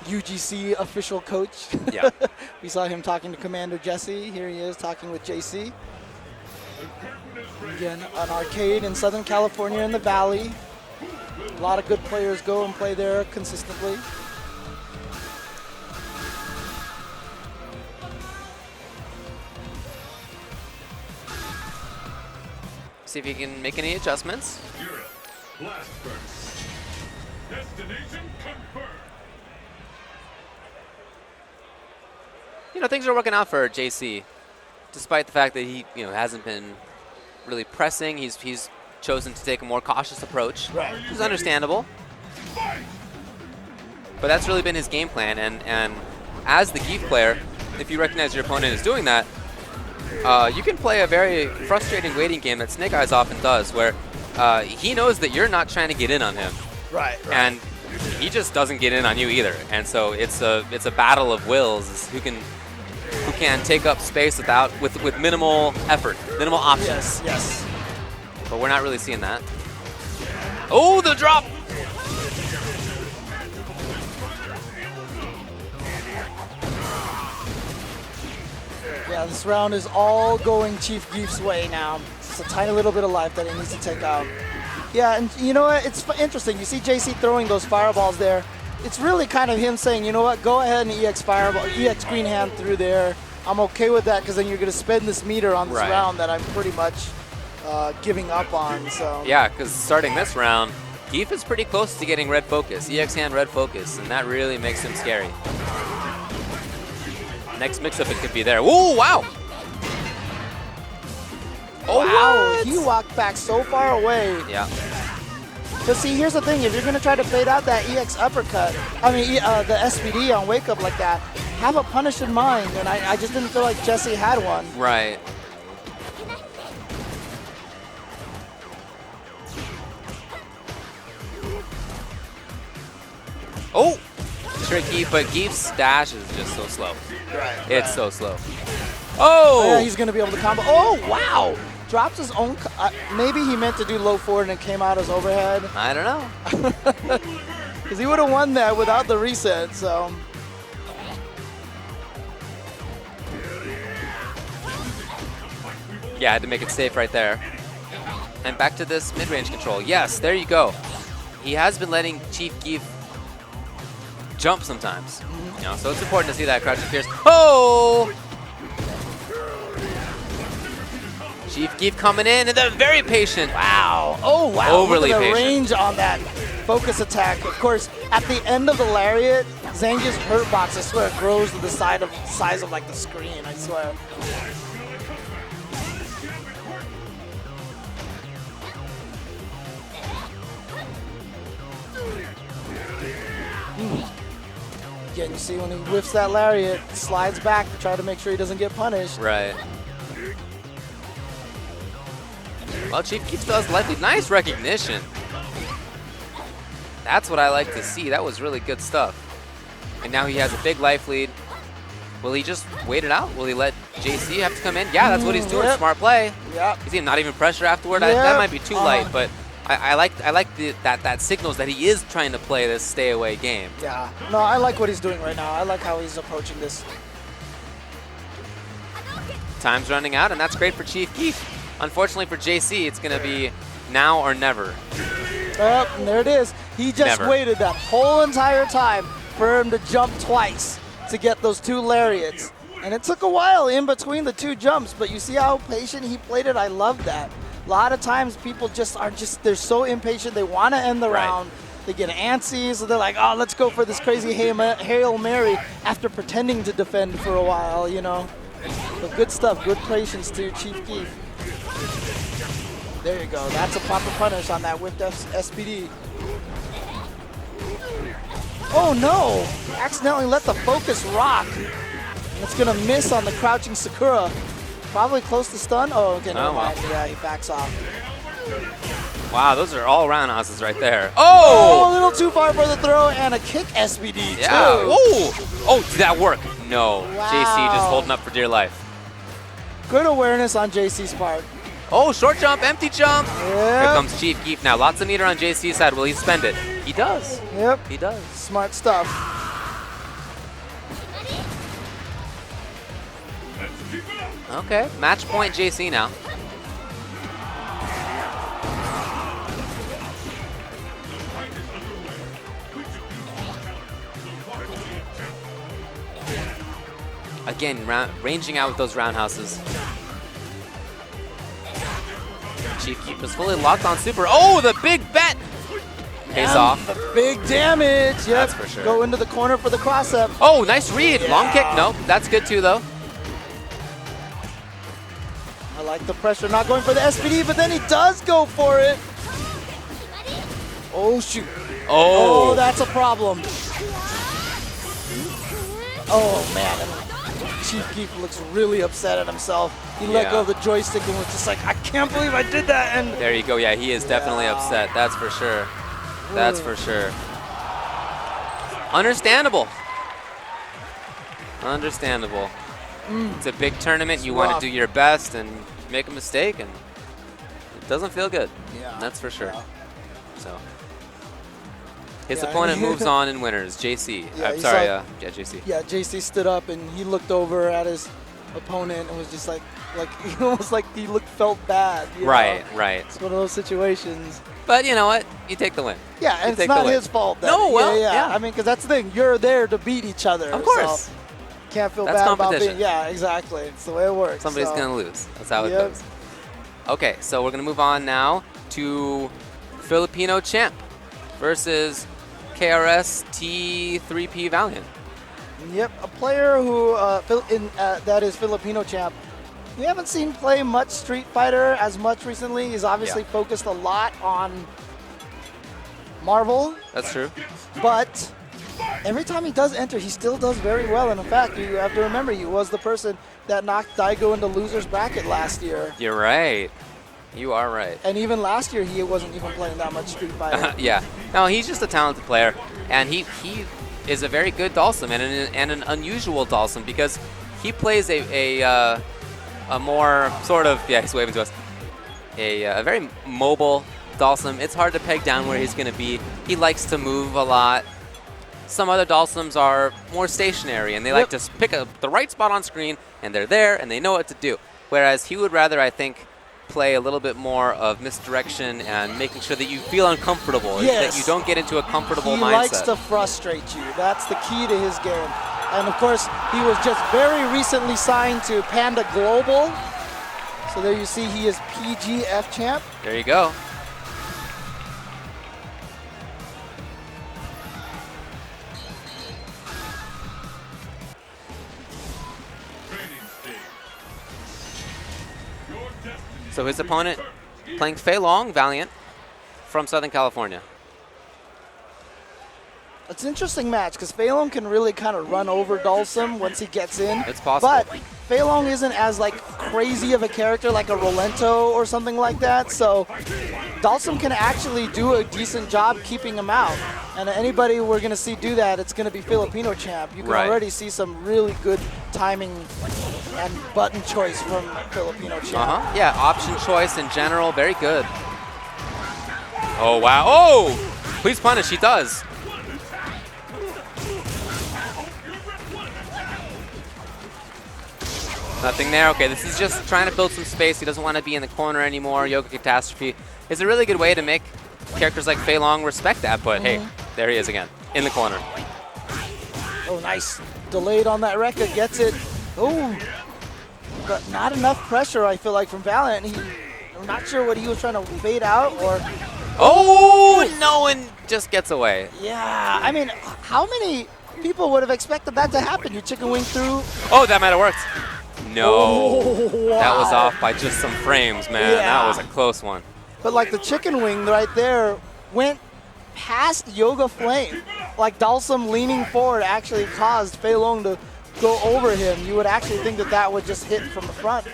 UGC official coach. Yeah. We saw him talking to Commander Jesse. Here he is talking with JC. Again, an arcade in Southern California in the Valley. A lot of good players go and play there consistently. See if he can make any adjustments. Europe, blast burst. Destination confirmed. You know, things are working out for JC, despite the fact that he, you know, hasn't been really pressing. He's chosen to take a more cautious approach, Right. which is understandable. But that's really been his game plan, and as the Geef player, if you recognize your opponent is doing that, you can play a very frustrating waiting game that Snake Eyes often does, where he knows that you're not trying to get in on him, Right. and he just doesn't get in on you either. And so it's a battle of wills, is who can take up space with minimal effort, minimal options. Yes. But we're not really seeing that. Oh, the drop! Yeah, this round is all going Chief Geef's way now. It's a tiny little bit of life that he needs to take out. Yeah, and you know what? It's interesting. You see JC throwing those fireballs there. It's really kind of him saying, you know what? Go ahead and EX fireball, EX green hand through there. I'm okay with that because then you're going to spend this meter on this Right. round that I'm pretty much giving up on. So Yeah, because starting this round, Geef is pretty close to getting red focus, EX hand red focus, and that really makes him scary. Next mix-up it could be there. Ooh, wow! Oh, wow, what? he walked back so far away. Yeah. But see, here's the thing. If you're going to try to fade out that EX uppercut, the SPD on wake up like that, have a punish in mind. And I just didn't feel like Jesse had one. Right. Oh! Tricky, but Geef's dash is just so slow. Right. It's so slow. Oh! Yeah, he's going to be able to combo. Oh, wow. Drops his own. Maybe he meant to do low forward and it came out as overhead. I don't know. Because he would have won that without the reset, so. Yeah, I had to make it safe right there. And back to this mid-range control. Yes, there you go. He has been letting Chief Geef jump sometimes. You know, so it's important to see that crouching fierce. Oh! Chief Geef coming in, and they're very patient. Wow. Oh, wow. Overly Look at the patient. range on that focus attack. Of course, at the end of the lariat, Zangief's hurt box, I swear, grows to the size of like the screen, I swear. Again, you see when he whiffs that lariat, slides back to try to make sure he doesn't get punished. Right. Well, Chief Geef does lightly. Nice recognition. That's what I like to see. That was really good stuff. And now he has a big life lead. Will he just wait it out? Will he let JC have to come in? Yeah, that's what he's doing. Yep. Smart play. Yep. You see him not even pressure afterward? Yep. That might be too light, but I like that signals that he is trying to play this stay away game. Yeah. No, I like what he's doing right now. I like how he's approaching this. Time's running out, and that's great for Chief Geef. Unfortunately for JC, it's going to be now or never. And there it is. He just Never. waited that whole entire time for him to jump twice to get those 2 lariats. And it took a while in between the 2 jumps, but you see how patient he played it? I love that. A lot of times people they're so impatient, they want to end the round. They get antsy, so they're like, oh, let's go for this crazy Hail Mary after pretending to defend for a while, you know. But good stuff, good patience to Chief Keef. There you go, that's a proper punish on that whipped SPD. Oh no, accidentally let the focus rock. And it's gonna miss on the crouching Sakura. Probably close to stun. Oh, okay, never mind. Yeah, he backs off. Wow, those are all roundhouses right there. Oh, a Oh! little too far for the throw and a kick SPD Yeah. too. Oh, did that work? No. Wow. JC just holding up for dear life. Good awareness on JC's part. Oh, short jump, empty jump. Here Yep. comes Chief Keef now. Lots of meter on JC's side. Will he spend it? He does. Yep. He does. Smart stuff. Okay, match point JC now. Again, ranging out with those roundhouses. Chief Keef is fully locked on super. Oh, the big bet! Pays And off. the big damage. Yep. That's for sure. Go into the corner for the cross-up. Oh, nice read. Long kick. Yeah. Nope, that's good too, though. I like the pressure, not going for the SPD, but then he does go for it. Oh, shoot. Oh, that's a problem. Oh, man. Chief Keef looks really upset at himself. He let go of the joystick and was just like, I can't believe I did that. And There you go. Yeah, he is definitely upset. That's for sure. That's for sure. Understandable. Understandable. It's a big tournament. You want rough. to do your best and make a mistake, and it doesn't feel good. Yeah. That's for sure. Yeah. So his Yeah, opponent moves on and winners. JC. Yeah, I'm you sorry. saw- Yeah, JC. yeah, JC stood up and he looked over at his opponent and was just like almost like he felt bad. You Right, know? right. It's one of those situations. But you know what? You take the win. Yeah, You and it's take the not win. his fault. That, No, well, yeah. I mean, because that's the thing. You're there to beat each other. Of course. So can't feel That's bad about competition. being. Yeah, exactly. It's the way it works. Somebody's so. going to lose. That's how it Yep. goes. Okay, so we're going to move on now to Filipino Champ versus KRS T3P Valiant. Yep, a player who that is Filipino champ. We haven't seen play much Street Fighter as much recently. He's obviously focused a lot on Marvel, That's true. but every time he does enter, he still does very well. And in fact, you have to remember, he was the person that knocked Daigo into loser's bracket last year. You're right. You are right. And even last year, he wasn't even playing that much Street Fighter. Yeah. No, he's just a talented player, and he is a very good Dalsum and an unusual Dalsum because he plays a more sort of he's waving to us a very mobile Dalsum. It's hard to peg down where he's going to be. He likes to move a lot. Some other Dalsums are more stationary, and they like to pick the right spot on screen, and they're there, and they know what to do. Whereas he would rather, I think, play a little bit more of misdirection and making sure that you feel uncomfortable, that you don't get into a comfortable mindset. He likes to frustrate you. That's the key to his game. And of course, he was just very recently signed to Panda Global. So there you see he is PGF champ. There you go. So his opponent playing Fei Long, Valiant, from Southern California. It's an interesting match because Fei Long can really kind of run over Dalsum once he gets in. It's possible. But Fei Long isn't as crazy of a character like a Rolento or something like that. So Dalsum can actually do a decent job keeping him out. And anybody we're going to see do that, it's going to be Filipino champ. You can already see some really good timing and button choice from Filipino champ. Yeah, option choice in general, very good. Oh, wow. Oh! Please punish, he does. Nothing there. Okay, this is just trying to build some space. He doesn't want to be in the corner anymore. Yoga Catastrophe is a really good way to make characters like Fei Long respect that, but hey, there he is again, in the corner. Oh, nice. Delayed on that Rekka, gets it. Oh, but not enough pressure, I feel like, from Valiant. I'm not sure what he was trying to fade out or... Oh, no, and just gets away. Yeah, I mean, how many people would have expected that to happen? You chicken wing through. Oh, that might have worked. No, Oh, wow. that was off by just some frames, man. Yeah. That was a close one. But like the chicken wing right there went past Yoga Flame. Like Dalsum leaning forward actually caused Fei Long to go over him. You would actually think that that would just hit from the front.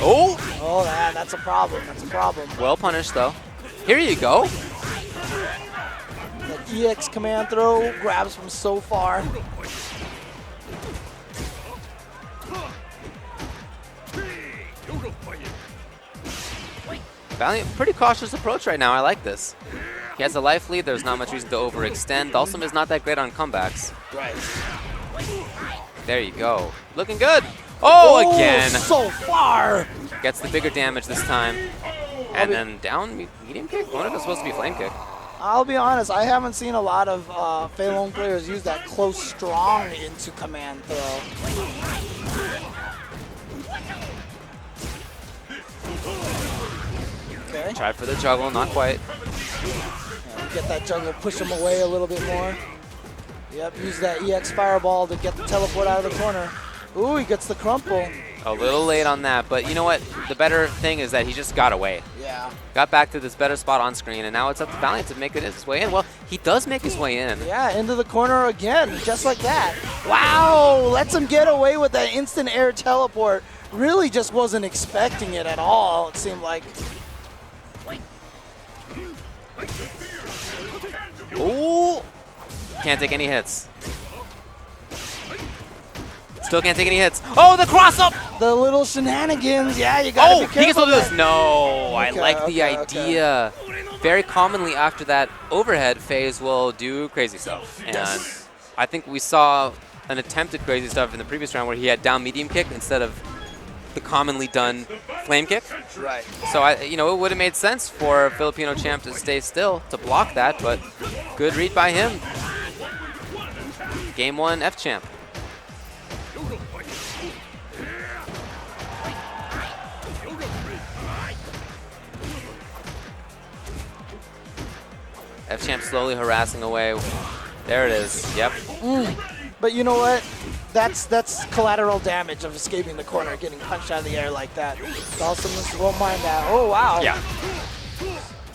Oh, Oh, that's a problem. That's a problem. well punished, though. Here you go. The EX command throw grabs from so far. Valiant, pretty cautious approach right now. I like this. He has a life lead. There's not much reason to overextend. Dalsum is not that great on comebacks. Right. There you go. Looking good. Oh, again. So far. Gets the bigger damage this time. And then down, medium kick? I wonder if it's supposed to be flame kick. I'll be honest, I haven't seen a lot of Fei Long players use that close strong into command throw. Okay. Tried for the juggle, not quite. Yeah, get that jungle, push him away a little bit more. Yep, use that EX fireball to get the teleport out of the corner. Ooh, he gets the crumple. A little late on that, but you know what? The better thing is that he just got away. Yeah. Got back to this better spot on screen, and now it's up to Valiant to make it his way in. Well, he does make his way in. Yeah, into the corner again, just like that. Wow, lets him get away with that instant air teleport. Really just wasn't expecting it at all, it seemed like. Ooh! Can't take any hits. Still can't take any hits. Oh, the cross up! The little shenanigans, yeah, you gotta be careful. He can still do with this. that. No, I Okay, like the okay, idea. Very commonly after that overhead phase will do crazy stuff. And Yes. I think we saw an attempt at crazy stuff in the previous round where he had down medium kick instead of the commonly done flame kick. Right. So it would have made sense for a Filipino champ to stay still to block that, but good read by him. Game 1 F champ. F champ slowly harassing away. There it is. Yep. But you know what? That's collateral damage of escaping the corner, getting punched out of the air like that. Dalsum won't mind that. Oh, wow. Yeah.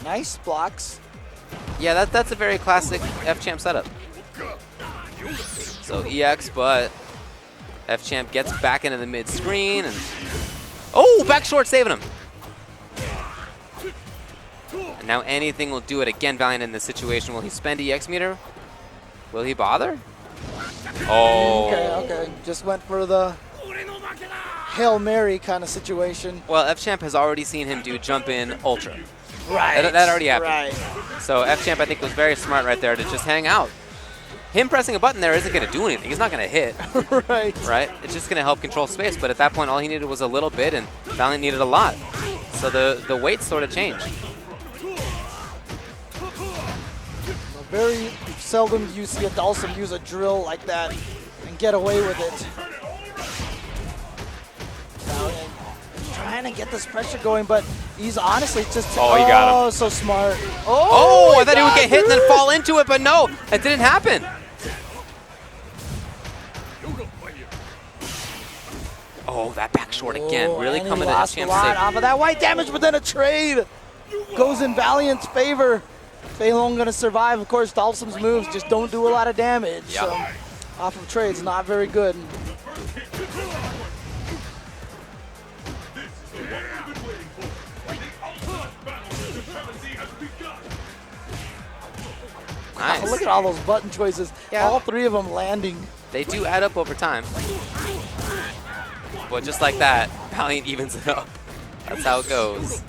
Nice blocks. Yeah, that's a very classic F champ setup. So EX, but F champ gets back into the mid screen and back short saving him. And now anything will do it again. Valiant in this situation. Will he spend EX meter? Will he bother? Oh. Okay. Just went for the Hail Mary kind of situation. Well, F champ has already seen him do jump in ultra. Right. That already happened. Right. So F champ, I think, was very smart right there to just hang out. Him pressing a button there isn't going to do anything. He's not going to hit. Right. Right? It's just going to help control space. But at that point, all he needed was a little bit, and Valiant needed a lot. So the weight sort of changed. Very seldom you see a Dalsum use a drill like that and get away with it. Valiant trying to get this pressure going, but he's honestly just... Oh, he got him. Oh, so smart. Oh, I thought he would got get hit and then fall into it, but no, that didn't happen. Oh, that back short again. Oh, Really and he coming to F lost a champ's lot save. off of that white damage, but then a trade goes in Valiant's favor. Fei Long gonna survive. Of course, Dalsum's moves just don't do a lot of damage. Yep. So off of trades, not very good. Nice. Oh, look at all those button choices. Yeah. All three of them landing. They do add up over time. But just like that, Valiant evens it up. That's how it goes.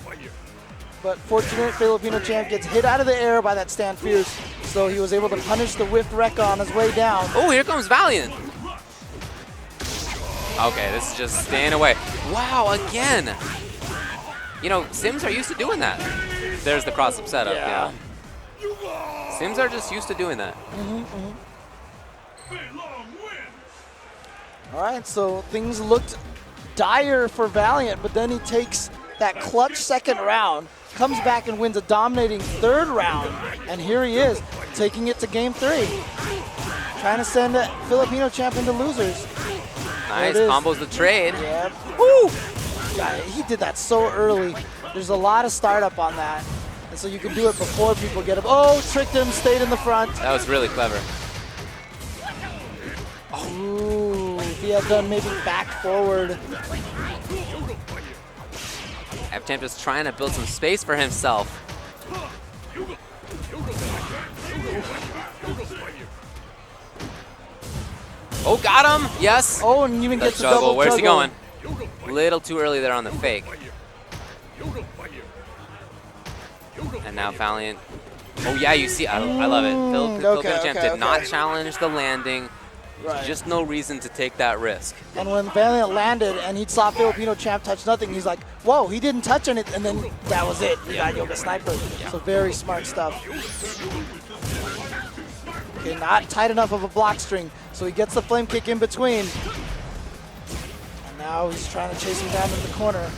But fortunate Filipino champ gets hit out of the air by that Stand Fierce, so he was able to punish the whiffed Rekka on his way down. Oh, here comes Valiant. Okay, this is just staying away. Wow, again. you know, Sims are used to doing that. There's the cross-up setup, Yeah. yeah. Sims are just used to doing that. All right, so things looked dire for Valiant, but then he takes that clutch second round, comes back and wins a dominating third round, and here he is, taking it to game 3. Trying to send a Filipino champ into losers. Nice, There it is. combos the trade. Yep. Woo! God, he did that so early. There's a lot of startup on that. And so you can do it before people get up. Oh, tricked him, stayed in the front. That was really clever. Ooh, if he had done maybe back forward. F-Champ just trying to build some space for himself. Oh, got him! Yes! Oh, and even The gets the juggle. double Where's he juggle. going? Little too early there on the fake. And now Valiant. Oh yeah, you see, I love it. Filipino champ did not challenge the landing. Right. Just no reason to take that risk. And when Valiant landed and he saw Filipino champ touch nothing, he's like, whoa, he didn't touch anything, and then that was it. He got Yoga Sniper. So very smart stuff. Okay, not tight enough of a block string, so he gets the flame kick in between. And now he's trying to chase him down in the corner.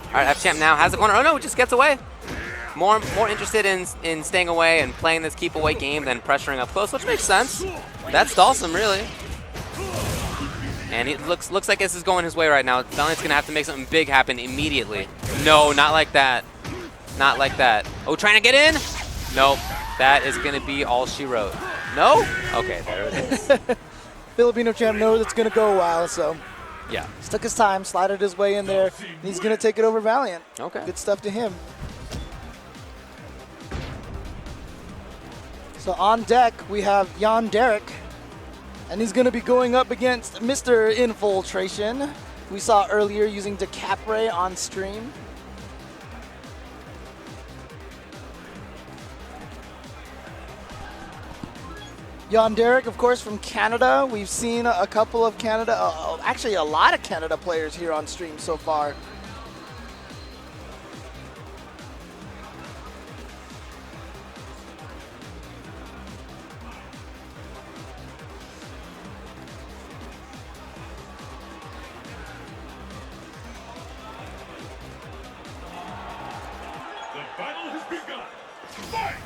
All right, F-Champ now has the corner. Oh no, just gets away. More interested in staying away and playing this keep away game than pressuring up close, which makes sense. That's Dawson, really. And it looks like this is going his way right now. Valiant's gonna have to make something big happen immediately. No, not like that. Not like that. Oh, trying to get in? Nope. That is gonna be all she wrote. No? Okay, there it is. Filipino champ knows it's going to go a while, so Yeah. he took his time, slided his way in there, and he's going to take it over Valiant. Okay. Good stuff to him. So on deck, we have Jan Derek, and he's going to be going up against Mr. Infiltration, we saw earlier using DeCapre on stream. Jan Derek, of course, from Canada. We've seen a couple of Canada, actually a lot of Canada players here on stream so far. The battle has begun. Fight!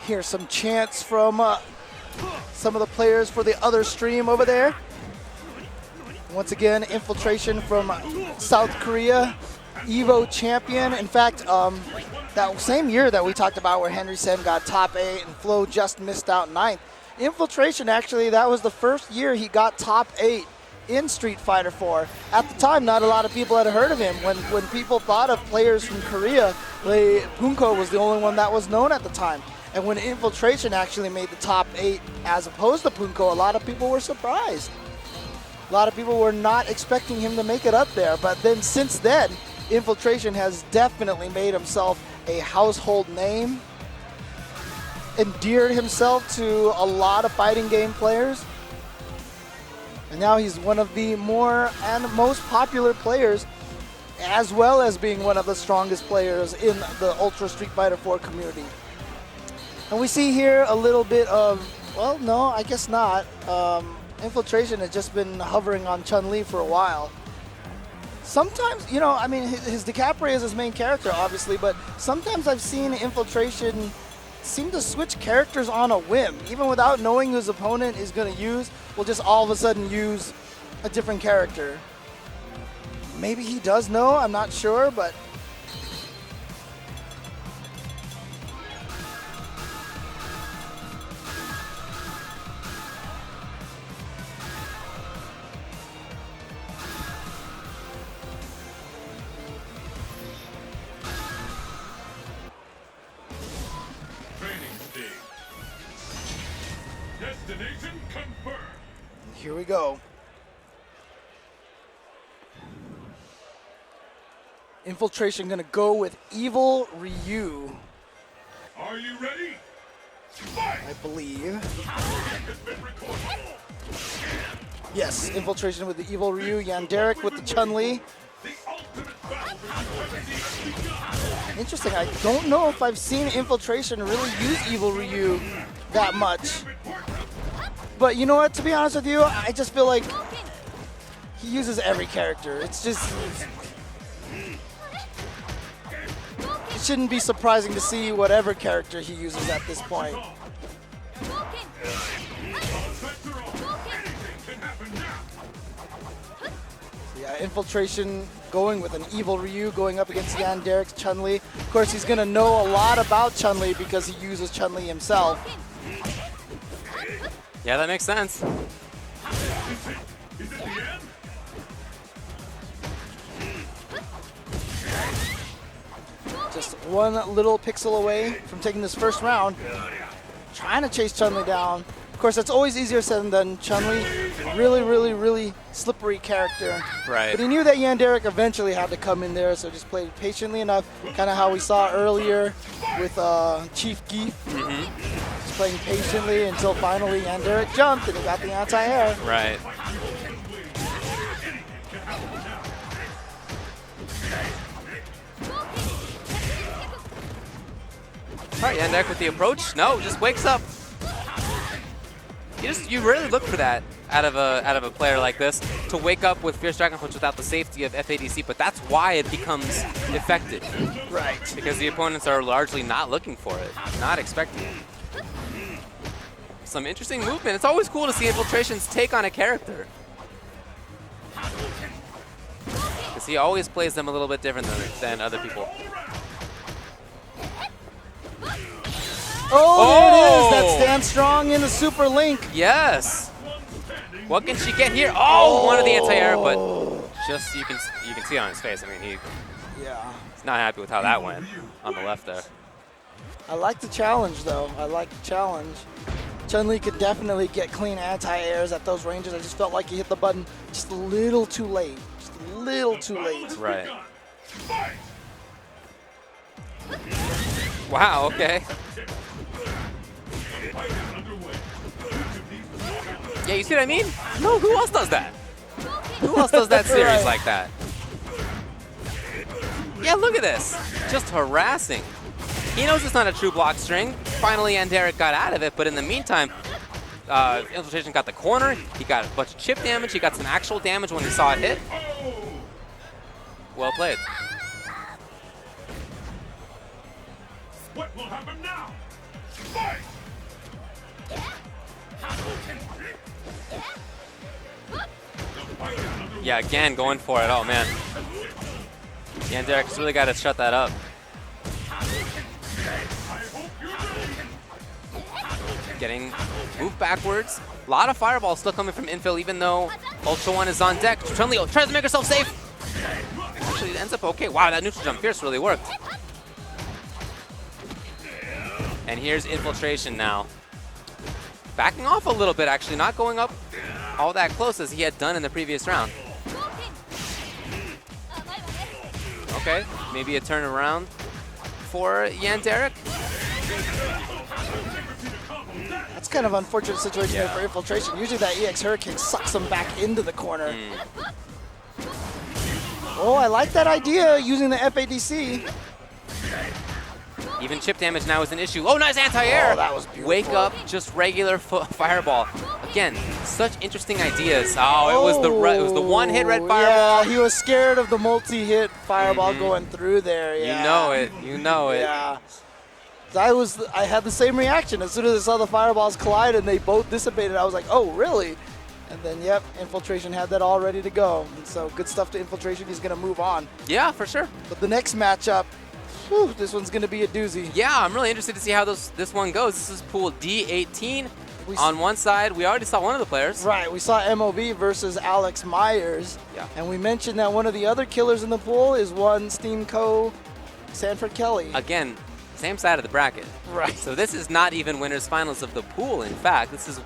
Here's some chants from some of the players for the other stream over there. Once again, Infiltration from South Korea, EVO champion. In fact, that same year that we talked about where Henry Sen got top 8 and Flo just missed out 9th. Infiltration, actually, that was the first year he got top 8 in Street Fighter 4. At the time, not a lot of people had heard of him. When people thought of players from Korea, Punko was the only one that was known at the time. And when Infiltration actually made the top 8 as opposed to Punko, a lot of people were surprised. A lot of people were not expecting him to make it up there. But then since then, Infiltration has definitely made himself a household name, endeared himself to a lot of fighting game players. And now he's one of the more and most popular players, as well as being one of the strongest players in the Ultra Street Fighter 4 community. And we see here a little bit of, well, no, I guess not. Infiltration has just been hovering on Chun-Li for a while. Sometimes, you know, I mean, his DeCapre is his main character, obviously, but sometimes I've seen Infiltration seem to switch characters on a whim. Even without knowing who his opponent is going to use, will just all of a sudden use a different character. Maybe he does know, I'm not sure, but Training stage. Destination confirmed. here we go. Infiltration going to go with Evil Ryu. Are you ready? Fight! I believe. Yes, infiltration with the EVO Ryu, Yanderic with the Chun-Li. Interesting, I don't know if I've seen infiltration really use EVO Ryu that much. But you know what, to be honest with you, I just feel like he uses every character. It's just, it shouldn't be surprising to see whatever character he uses at this point. Yeah, infiltration going with an EVO Ryu going up against Yanderic's Chun-Li. Of course, he's gonna know a lot about Chun-Li because he uses Chun-Li himself. Yeah, that makes sense. Just one little pixel away from taking this first round. Trying to chase Chun-Li down. Of course, that's always easier said than done. Chun-Li, really slippery character. Right. But he knew that Yanderic eventually had to come in there, so just played patiently enough. Kind of how we saw earlier with Chief Geef. Just playing patiently until finally Yanderic jumped and he got the anti-air. Right. All right, Yanderic with the approach. No, just wakes up. You really look for that out of a player like this, to wake up with Fierce Dragon Punch without the safety of FADC, but that's why it becomes effective. Right. Because the opponents are largely not looking for it, not expecting it. Some interesting movement. It's always cool to see infiltrations take on a character. Because he always plays them a little bit different than other people. Oh, there it is. That stands strong in the super link. Yes. What can she get here? Oh, one of the anti-air, but just you can see it on his face. I mean, he's not happy with how that went on the left there. I like the challenge, though. I like the challenge. Chun-Li could definitely get clean anti-airs at those ranges. I just felt like he hit the button just a little too late. Just a little too late. Right. Wow, okay. Yeah, you see what I mean? No, who else does that? Who else does that series Right. like that? Yeah, look at this. Just harassing. He knows it's not a true block string. Finally, Yanderic got out of it, but in the meantime, Infiltration got the corner. He got a bunch of chip damage. He got some actual damage when he saw it hit. Well played. What will happen now? Fight! Yeah, again, going for it. Oh, man. Yanderic's really got to shut that up. Getting moved backwards. A lot of fireballs still coming from infill, even though Ultra One is on deck. Chun-Li tries to make herself safe. Actually, it ends up okay. Wow, that neutral jump Fierce really worked. And here's Infiltration now. Backing off a little bit, actually, not going up all that close as he had done in the previous round. Okay, maybe a turnaround for Yanderic. That's kind of an unfortunate situation there for Infiltration. Usually that EX Hurricane sucks him back into the corner. Oh, I like that idea, using the FADC. Even chip damage now is an issue. Oh, nice anti-air! Oh, that was beautiful. Wake up, just regular fireball. Again, such interesting ideas. Oh, it was the one-hit red fireball. Yeah, he was scared of the multi-hit fireball going through there. Yeah. You know it. You know it. Yeah. I had the same reaction. As soon as I saw the fireballs collide and they both dissipated, I was like, oh, really? And then, yep, Infiltration had that all ready to go. And so good stuff to Infiltration. He's going to move on. Yeah, for sure. But the next matchup, whew, this one's going to be a doozy. Yeah, I'm really interested to see how this one goes. This is pool D18. On one side, we already saw one of the players. Right, we saw MOV versus Alex Myers. Yeah. And we mentioned that one of the other killers in the pool is one Steam Co. Sanford Kelly. Again, same side of the bracket. Right. So this is not even winners finals of the pool. In fact, this is,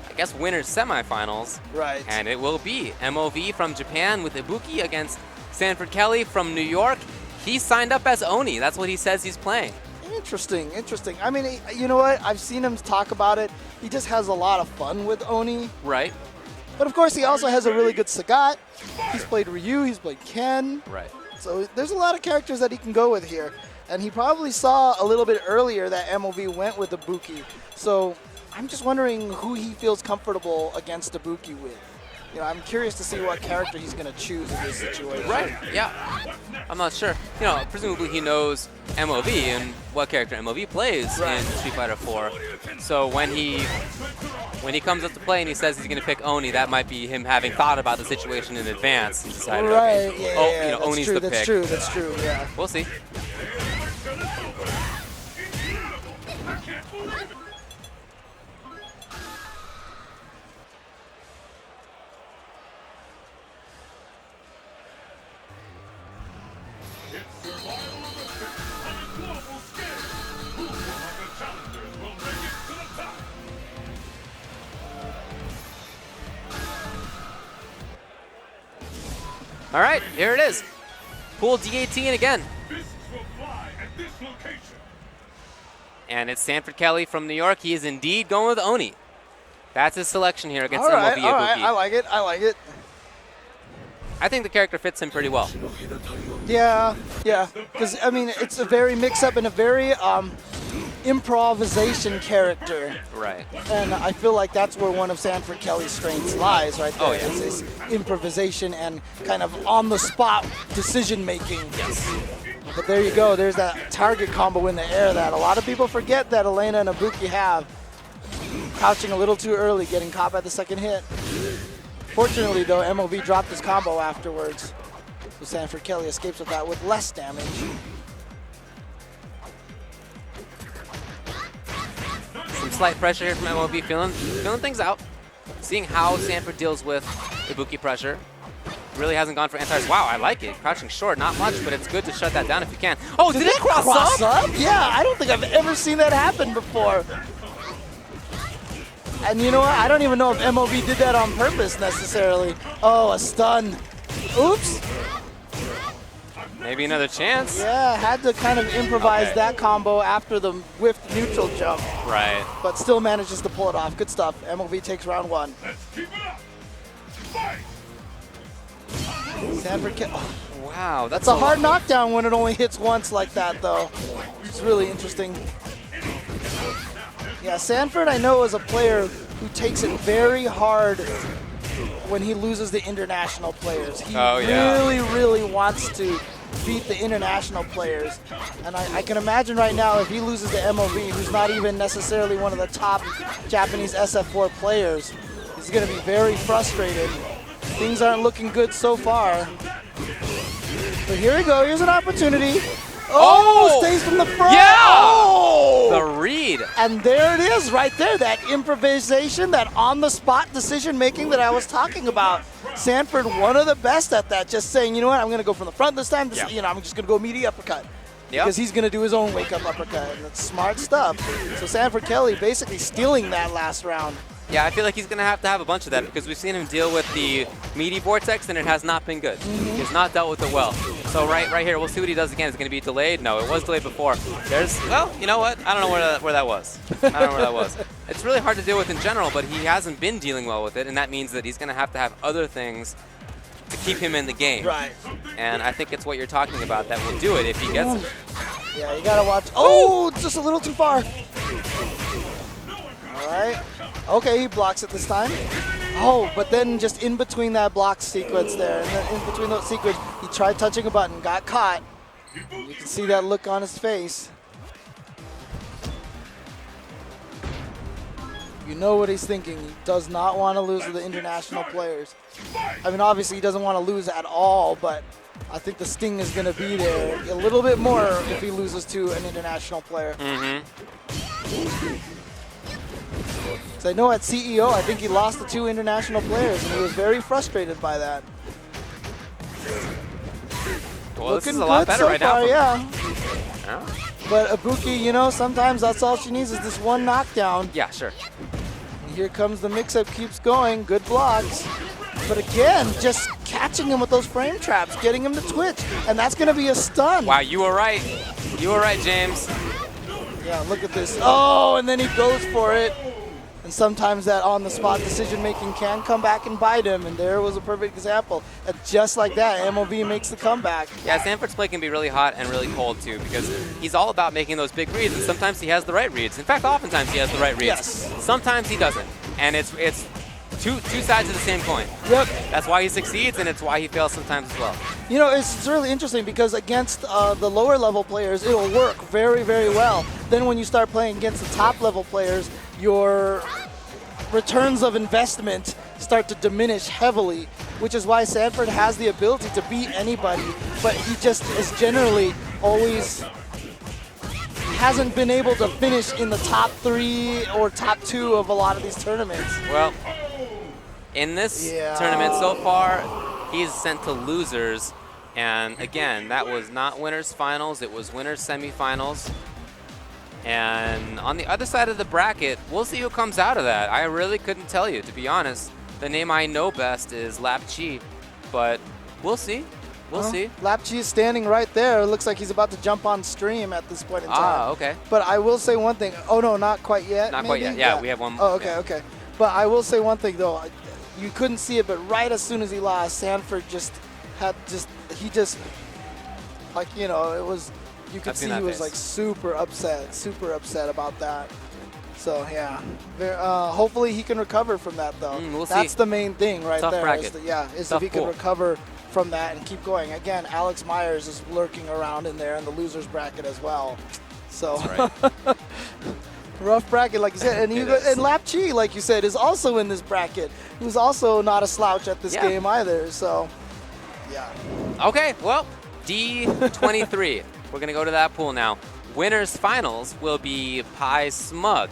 I guess, winners semifinals. Right. And it will be MOV from Japan with Ibuki against Sanford Kelly from New York. He signed up as Oni. That's what he says he's playing. Interesting, interesting. I mean, you know what? I've seen him talk about it. He just has a lot of fun with Oni. Right. But of course, he also has a really good Sagat. He's played Ryu, he's played Ken. Right. So there's a lot of characters that he can go with here. And he probably saw a little bit earlier that MOV went with Ibuki. So I'm just wondering who he feels comfortable against Ibuki with. You know, I'm curious to see what character he's going to choose in this situation. Right, yeah. I'm not sure. You know, presumably he knows MOV and what character MOV plays in Street Fighter 4. So when he comes up to play and he says he's going to pick Oni, that might be him having thought about the situation in advance and decided, Right, okay, yeah, you know, that's Oni's true, the that's pick. true, that's true, yeah. We'll see. All right, here it is. Pool D18 again. This will fly at this location. And it's Sanford Kelly from New York. He is indeed going with Oni. That's his selection here against All right, MOV all right, Ibuki. I like it, I like it. I think the character fits him pretty well. Yeah, yeah, because, I mean, it's a very mix-up and a very improvisation character. Right. And I feel like that's where one of Sanford Kelly's strengths lies, right there. Oh, yeah. Is this improvisation and kind of on-the-spot decision-making. Yes. But there you go. There's that target combo in the air that a lot of people forget that Elena and Ibuki have. Crouching a little too early, getting caught by the second hit. Fortunately, though, MOV dropped his combo afterwards. So Sanford Kelly escapes with that with less damage. Some slight pressure here from MOV, feeling things out. Seeing how Sanford deals with Ibuki pressure. Really hasn't gone for anti-airs. Wow, I like it. Crouching short, not much, but it's good to shut that down if you can. Oh, did it cross up? Yeah, I don't think I've ever seen that happen before. And you know what? I don't even know if MOV did that on purpose necessarily. Oh, a stun. Oops. Maybe another chance. Yeah, had to kind of improvise Okay. that combo after the whiffed neutral jump, Right. but still manages to pull it off. Good stuff. MOV takes round one. Let's keep it up. Fight. Sanford Kelly. Wow, That's a hard knockdown when it only hits once like that, though. It's really interesting. Yeah, Sanford, I know, is a player who takes it very hard when he loses the international players. He really wants to beat the international players. And I can imagine right now if he loses to MOV, who's not even necessarily one of the top Japanese SF4 players, he's going to be very frustrated. Things aren't looking good so far. But here we go. Here's an opportunity. Oh, stays from the front. Yeah! Oh! The read. And there it is right there, that improvisation, that on-the-spot decision-making that I was talking about. Sanford, one of the best at that, just saying, you know what, I'm going to go from the front this time. Yeah. You know, I'm just going to go immediate uppercut. Yep. Because he's going to do his own wake-up uppercut. And that's smart stuff. So Sanford Kelly basically stealing that last round. Yeah, I feel like he's going to have a bunch of that because we've seen him deal with the meaty vortex and it has not been good. He's not dealt with it well. So right here, we'll see what he does again. Is it going to be delayed? No, it was delayed before. Well, you know what? I don't know where that was. I don't know where that was. It's really hard to deal with in general, but he hasn't been dealing well with it, and that means that he's going to have other things to keep him in the game. Right. And I think it's what you're talking about that will do it if he gets it. Yeah, you got to watch. Oh, it's just a little too far. All right. Okay, he blocks it this time. Oh, but then just in between that block sequence there, and then in between those sequence, he tried touching a button, got caught. You can see that look on his face. You know what he's thinking. He does not want to lose to the international players. I mean, obviously he doesn't want to lose at all, but I think the sting is going to be there a little bit more if he loses to an international player. So I know at CEO, I think he lost to 2 international players, and he was very frustrated by that. Well, this Looking is a lot good better so right far, now. yeah. But Ibuki, you know, sometimes that's all she needs is this one knockdown. Yeah, sure. And here comes the mix-up, keeps going, good blocks. But again, just catching him with those frame traps, getting him to twitch, and that's going to be a stun. Wow, you were right. You were right, James. Yeah, look at this. Oh, and then he goes for it. And sometimes that on-the-spot decision-making can come back and bite him, and there was a perfect example. And just like that, MOV makes the comeback. Yeah, Sanford's play can be really hot and really cold too, because he's all about making those big reads, and sometimes he has the right reads. In fact, oftentimes he has the right reads. Yes. Sometimes he doesn't, and it's two sides of the same coin. Yep. That's why he succeeds, and it's why he fails sometimes as well. You know, it's really interesting because against the lower level players, it'll work very, very well. Then when you start playing against the top level players, your returns of investment start to diminish heavily, which is why Sanford has the ability to beat anybody, but he just is generally always hasn't been able to finish in the top 3 or top 2 of a lot of these tournaments. Well, in this tournament so far, he's sent to losers, and again, that was not winners finals, it was winners semifinals. And on the other side of the bracket, we'll see who comes out of that. I really couldn't tell you, to be honest. The name I know best is Lap Chi, but we'll see. We'll see. Lap Chi is standing right there. It looks like he's about to jump on stream at this point in time. Ah, okay. But I will say one thing. Oh, no, not quite yet. Not maybe? quite yet. Yeah, we have one. Oh, okay, yeah. okay. But I will say one thing, though. You couldn't see it, but right as soon as he lost, Sanford like, you know, it was, you could see he was like super upset about that. So yeah, hopefully he can recover from that though. We'll That's see. the main thing right Tough there. bracket. Is Tough if he can pool. recover from that and keep going. Again, Alex Myers is lurking around in there in the losers bracket as well. So That's right. rough bracket, like you said, and Lap Chi, like you said, is also in this bracket. Who's also not a slouch at this game either. So yeah. Okay, well, D23. We're going to go to that pool now. Winners finals will be Pi Smug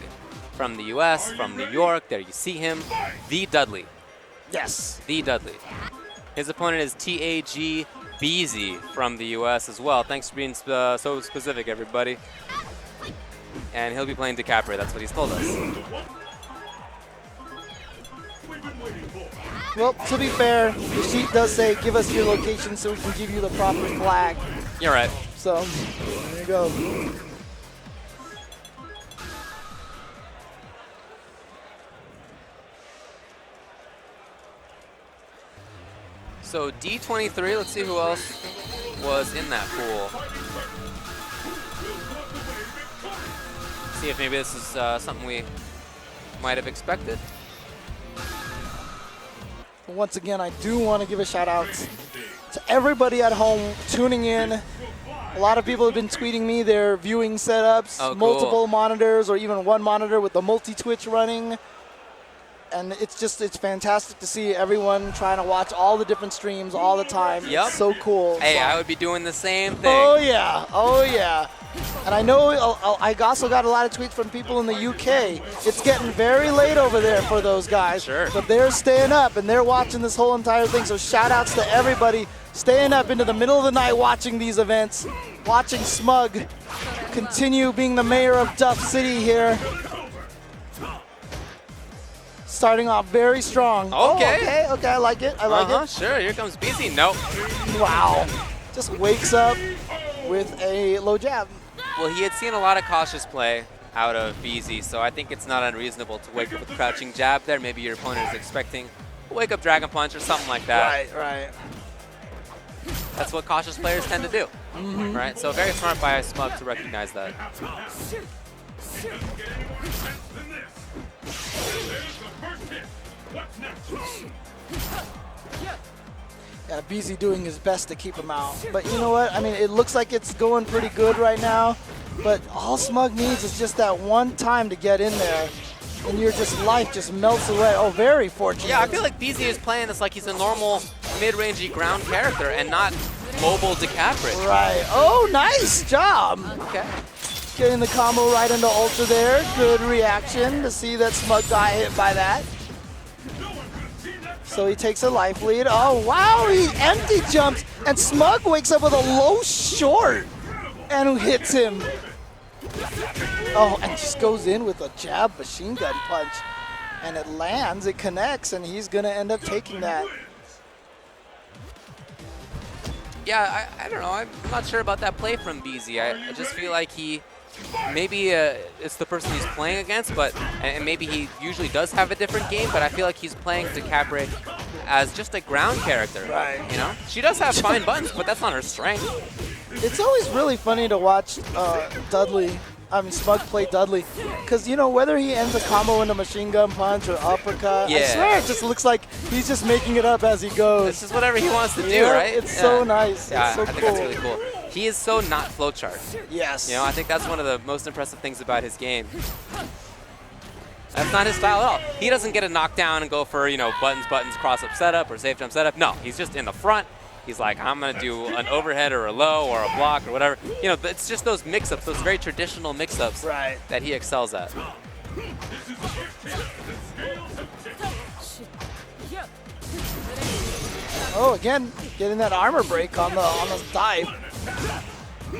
from the US, from New York. There you see him. The Dudley. Yes. The Dudley. His opponent is TAG Beezy from the US as well. Thanks for being so specific, everybody. And he'll be playing DiCaprio. That's what he's told us. Well, to be fair, the sheet does say give us your location so we can give you the proper flag. You're right. So, there you go. So D23, let's see who else was in that pool. See if maybe this is something we might have expected. Once again, I do want to give a shout out to everybody at home tuning in. A lot of people have been tweeting me their viewing setups, multiple monitors, or even one monitor with the multi-twitch running. And it's fantastic to see everyone trying to watch all the different streams all the time. Yep. It's so cool. Hey, I would be doing the same thing. Oh yeah, oh yeah. And I know I also got a lot of tweets from people in the UK. It's getting very late over there for those guys. Sure. But they're staying up and they're watching this whole entire thing. So shout outs to everybody staying up into the middle of the night watching these events, watching Smug continue being the mayor of Duff City here. Starting off very strong. Okay. Okay, I like it. I like it. Sure, here comes BC. Nope. Wow. Just wakes up with a low jab. Well, he had seen a lot of cautious play out of BZ, so I think it's not unreasonable to wake up with a crouching jab there. Maybe your opponent is expecting a wake-up Dragon Punch or something like that. Right. That's what cautious players tend to do, right? So very smart by Smug to recognize that. Yeah, BZ doing his best to keep him out. But you know what? I mean, it looks like it's going pretty good right now. But all Smug needs is just that one time to get in there. And life just melts away. Oh, very fortunate. Yeah, I feel like BZ is playing this like he's a normal mid-rangey ground character and not mobile DiCaprio. Right. Oh, nice job. Okay. Getting the combo right into Ultra there. Good reaction to see that Smug got hit by that. So he takes a life lead. Oh, wow, he empty jumps, and Smug wakes up with a low short and hits him. Oh, and just goes in with a jab machine gun punch. And it lands, it connects, and he's going to end up taking that. Yeah, I don't know. I'm not sure about that play from BZ. I just feel like he maybe it's the person he's playing against, but and maybe he usually does have a different game, but I feel like he's playing DeCapre as just a ground character. Right. You know, she does have fine buttons, but that's not her strength. It's always really funny to watch Smug play Dudley, because, you know, whether he ends a combo into machine gun punch or uppercut, I swear it just looks like he's just making it up as he goes. This is whatever he wants to do, Yeah, right? It's so nice. Yeah, It's so I think cool. that's really cool. He is so not flowchart. Yes. You know, I think that's one of the most impressive things about his game. That's not his style at all. He doesn't get a knockdown and go for, you know, buttons, cross-up setup or safe jump setup. No, he's just in the front. He's like, I'm going to do an overhead or a low or a block or whatever. You know, it's just those mix-ups, those very traditional mix-ups that he excels at. Oh, again, getting that armor break on the dive.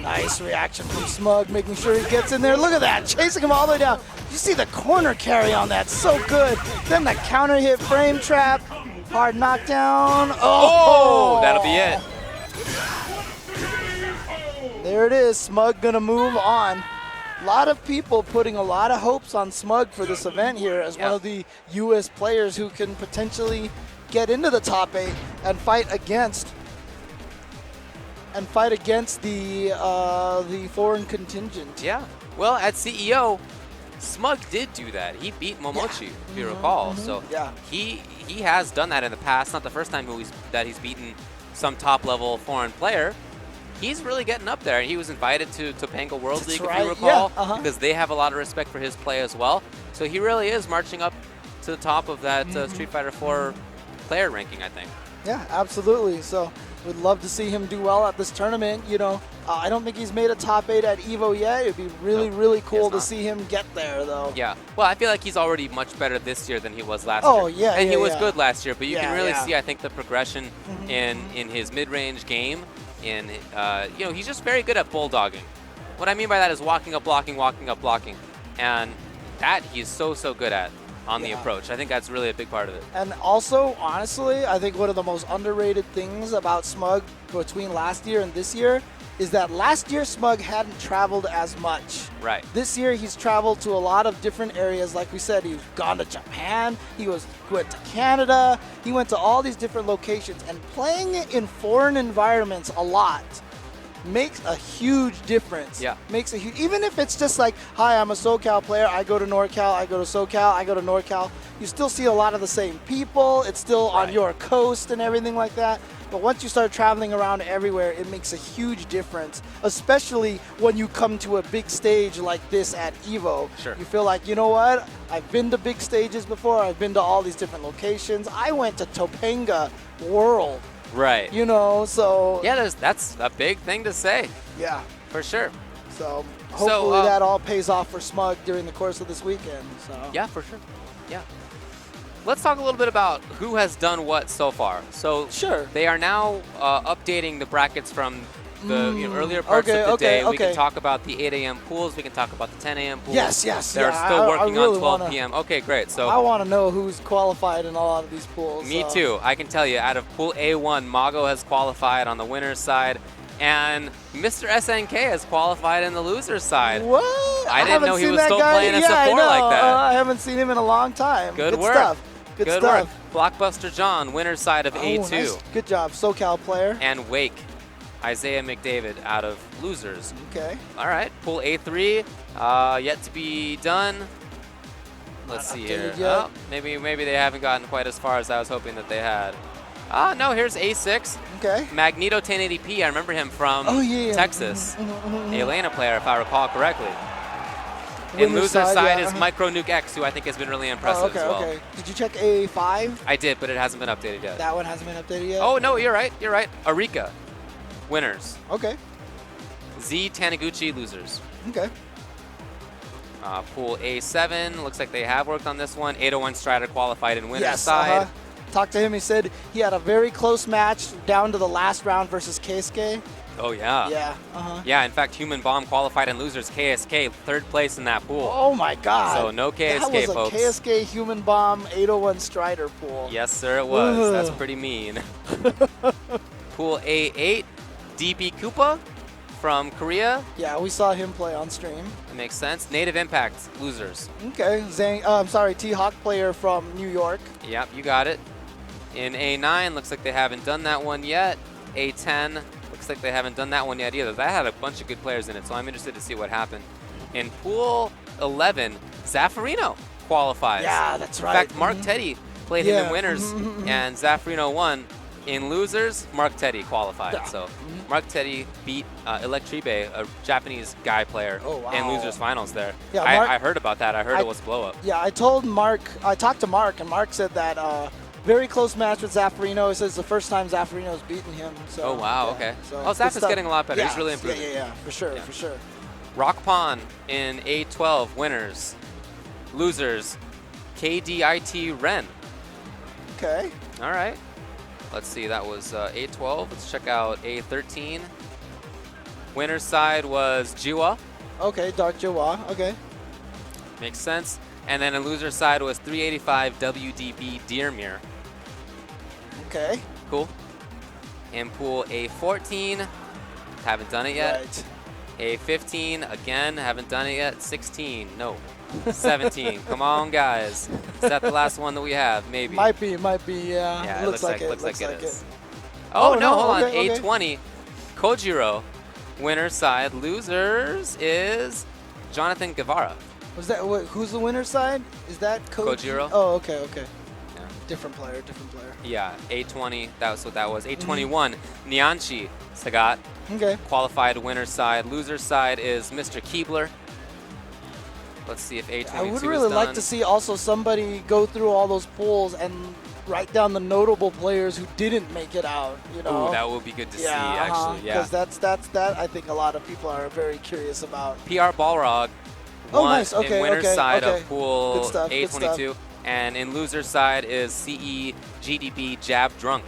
Nice reaction from Smug, making sure he gets in there. Look at that, chasing him all the way down. You see the corner carry on that, so good. Then the counter hit frame trap, hard knockdown. Oh, that'll be it. There it is, Smug gonna move on. A lot of people putting a lot of hopes on Smug for this event here as one of the U.S. players who can potentially get into the top 8 and fight against the foreign contingent. Yeah. Well, at CEO, Smug did do that. He beat Momochi, if you recall. So he has done that in the past. Not the first time that he's beaten some top-level foreign player. He's really getting up there. He was invited to Topanga World League, if you recall, because they have a lot of respect for his play as well. So he really is marching up to the top of that Street Fighter 4 player ranking, I think. Yeah, absolutely. So we'd love to see him do well at this tournament. You know, I don't think he's made a top 8 at EVO yet. It'd be really cool to see him get there, though. Yeah. Well, I feel like he's already much better this year than he was last year. Oh, yeah, and he was good last year, but you can really see, I think, the progression in his mid-range game. You know, he's just very good at bulldogging. What I mean by that is walking up, blocking, and that he's so good at on the approach. I think that's really a big part of it. And also, honestly, I think one of the most underrated things about Smug between last year and this year is that last year Smug hadn't traveled as much. Right. This year he's traveled to a lot of different areas. Like we said, he's gone to Japan, went to Canada, he went to all these different locations, and playing in foreign environments a lot makes a huge difference. Yeah. Makes a huge, even if it's just like, hi, I'm a SoCal player, I go to NorCal, I go to SoCal, I go to NorCal, you still see a lot of the same people, it's still on your coast and everything like that. But once you start traveling around everywhere, it makes a huge difference, especially when you come to a big stage like this at EVO. Sure. You feel like, you know what? I've been to big stages before. I've been to all these different locations. I went to Topanga World. Right. You know, so... Yeah, that's a big thing to say. Yeah. For sure. So hopefully that all pays off for Smug during the course of this weekend. So. Yeah, for sure. Yeah. Let's talk a little bit about who has done what so far. So they are now updating the brackets from the earlier parts of the day. We can talk about the 8 a.m. pools. We can talk about the 10 a.m. pools. Yes. They're still working on 12 p.m. Okay, great. So I want to know who's qualified in a lot of these pools. Me too. I can tell you, out of Pool A1, Mago has qualified on the winner's side, and Mr. SNK has qualified in the loser's side. What? I didn't know he was still playing as a 4 like that. I haven't seen him in a long time. Good work. Stuff. Good work. stuff. Blockbuster John, winner's side of A2. Nice. Good job, SoCal player. And Wake, Isaiah McDavid out of losers. Okay. All right, Pool A3, yet to be done. Let's see here. Oh, maybe they haven't gotten quite as far as I was hoping that they had. No, here's A6. Okay. Magneto 1080p, I remember him from Texas. Elena player, if I recall correctly. In loser side is Micro Nuke X, who I think has been really impressive as well. Okay. Did you check A5? I did, but it hasn't been updated yet. That one hasn't been updated yet? Oh, no, you're right. Arika, winners. Okay. Z Taniguchi, losers. Okay. Pool A7, looks like they have worked on this one. 801 Strider qualified in winner's side. Talked to him, he said he had a very close match down to the last round versus Keisuke. Oh, yeah. Yeah. Yeah, in fact, Human Bomb qualified in losers. KSK, third place in that pool. Oh, my God. So no KSK, that was folks. a KSK Human Bomb 801 Strider pool. Yes, sir, it was. That's pretty mean. Pool A8, DB Koopa, from Korea. Yeah, we saw him play on stream. That makes sense. Native Impact, losers. Okay, I'm sorry, T-Hawk player from New York. Yep, you got it. In A9, looks like they haven't done that one yet. A10, looks like they haven't done that one yet either. That had a bunch of good players in it, so I'm interested to see what happened. In Pool 11, Zaffarino qualifies. Yeah, that's right. In fact, Mark Teddy played him in winners, and Zaffarino won. In losers, Mark Teddy qualified. Yeah. So Mark Teddy beat Electribe, a Japanese guy player, in losers finals there. Yeah, I heard about that. I heard it was a blow up. Yeah, I talked to Mark, and Mark said that very close match with Zaffarino. He says it's the first time Zaffarino's beaten him. So, Oh, wow, yeah, okay. So Zaff is getting a lot better. Yeah, He's really improving. Yeah, for sure. Rock Pond in A12 winners. Losers, KDIT Ren. Okay. All right. Let's see, that was A12. Let's check out A13. Winner's side was Jiwa. Okay, Dark Jawa. Okay. Makes sense. And then in loser's side was 385 WDB Deermere. Okay. Cool. In pool A14, haven't done it yet. Right. A15, again, haven't done it yet. 16, no. 17, come on, guys. Is that the last one that we have? Maybe. Might be, yeah. Yeah, it looks like it is. Oh, Oh, no, no, hold on. okay. A20, Kojiro. Winner's side. Losers is Jonathan Guevara. Was that who's the winner's side? Is that Kojiro. Oh, okay. Yeah. Different player. Yeah, A20, that's what that was. A21, Nyanchi Sagat. Okay. Qualified winner's side. Loser's side is Mr. Keebler. Let's see if A22 I would is really done. like to see also somebody go through all those pools and write down the notable players who didn't make it out. You know. Ooh, that would be good to see, Yeah, actually. Yeah. because that I think a lot of people are very curious about. PR Balrog Oh, won nice. Okay, in winner's okay, side okay. of pool Good stuff, good A22. stuff. And in loser's side is CE GDB Jab Drunk.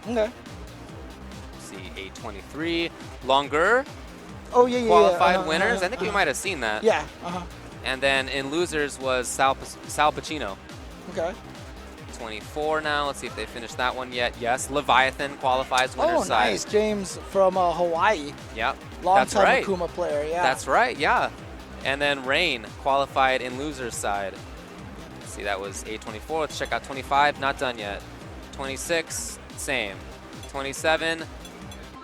Okay. See A23. Longer Oh yeah. qualified winners. I think we might have seen that. Yeah. And then in losers was Sal Pacino. Okay. 24 now. Let's see if they finished that one yet. Yes, Leviathan qualifies winner's Oh, side. nice. James from Hawaii. Yep. Long That's time right. Akuma player. Yeah. That's right, yeah. And then Rain qualified in loser's side. Let's see, that was A24. Let's check out 25. Not done yet. 26, same. 27,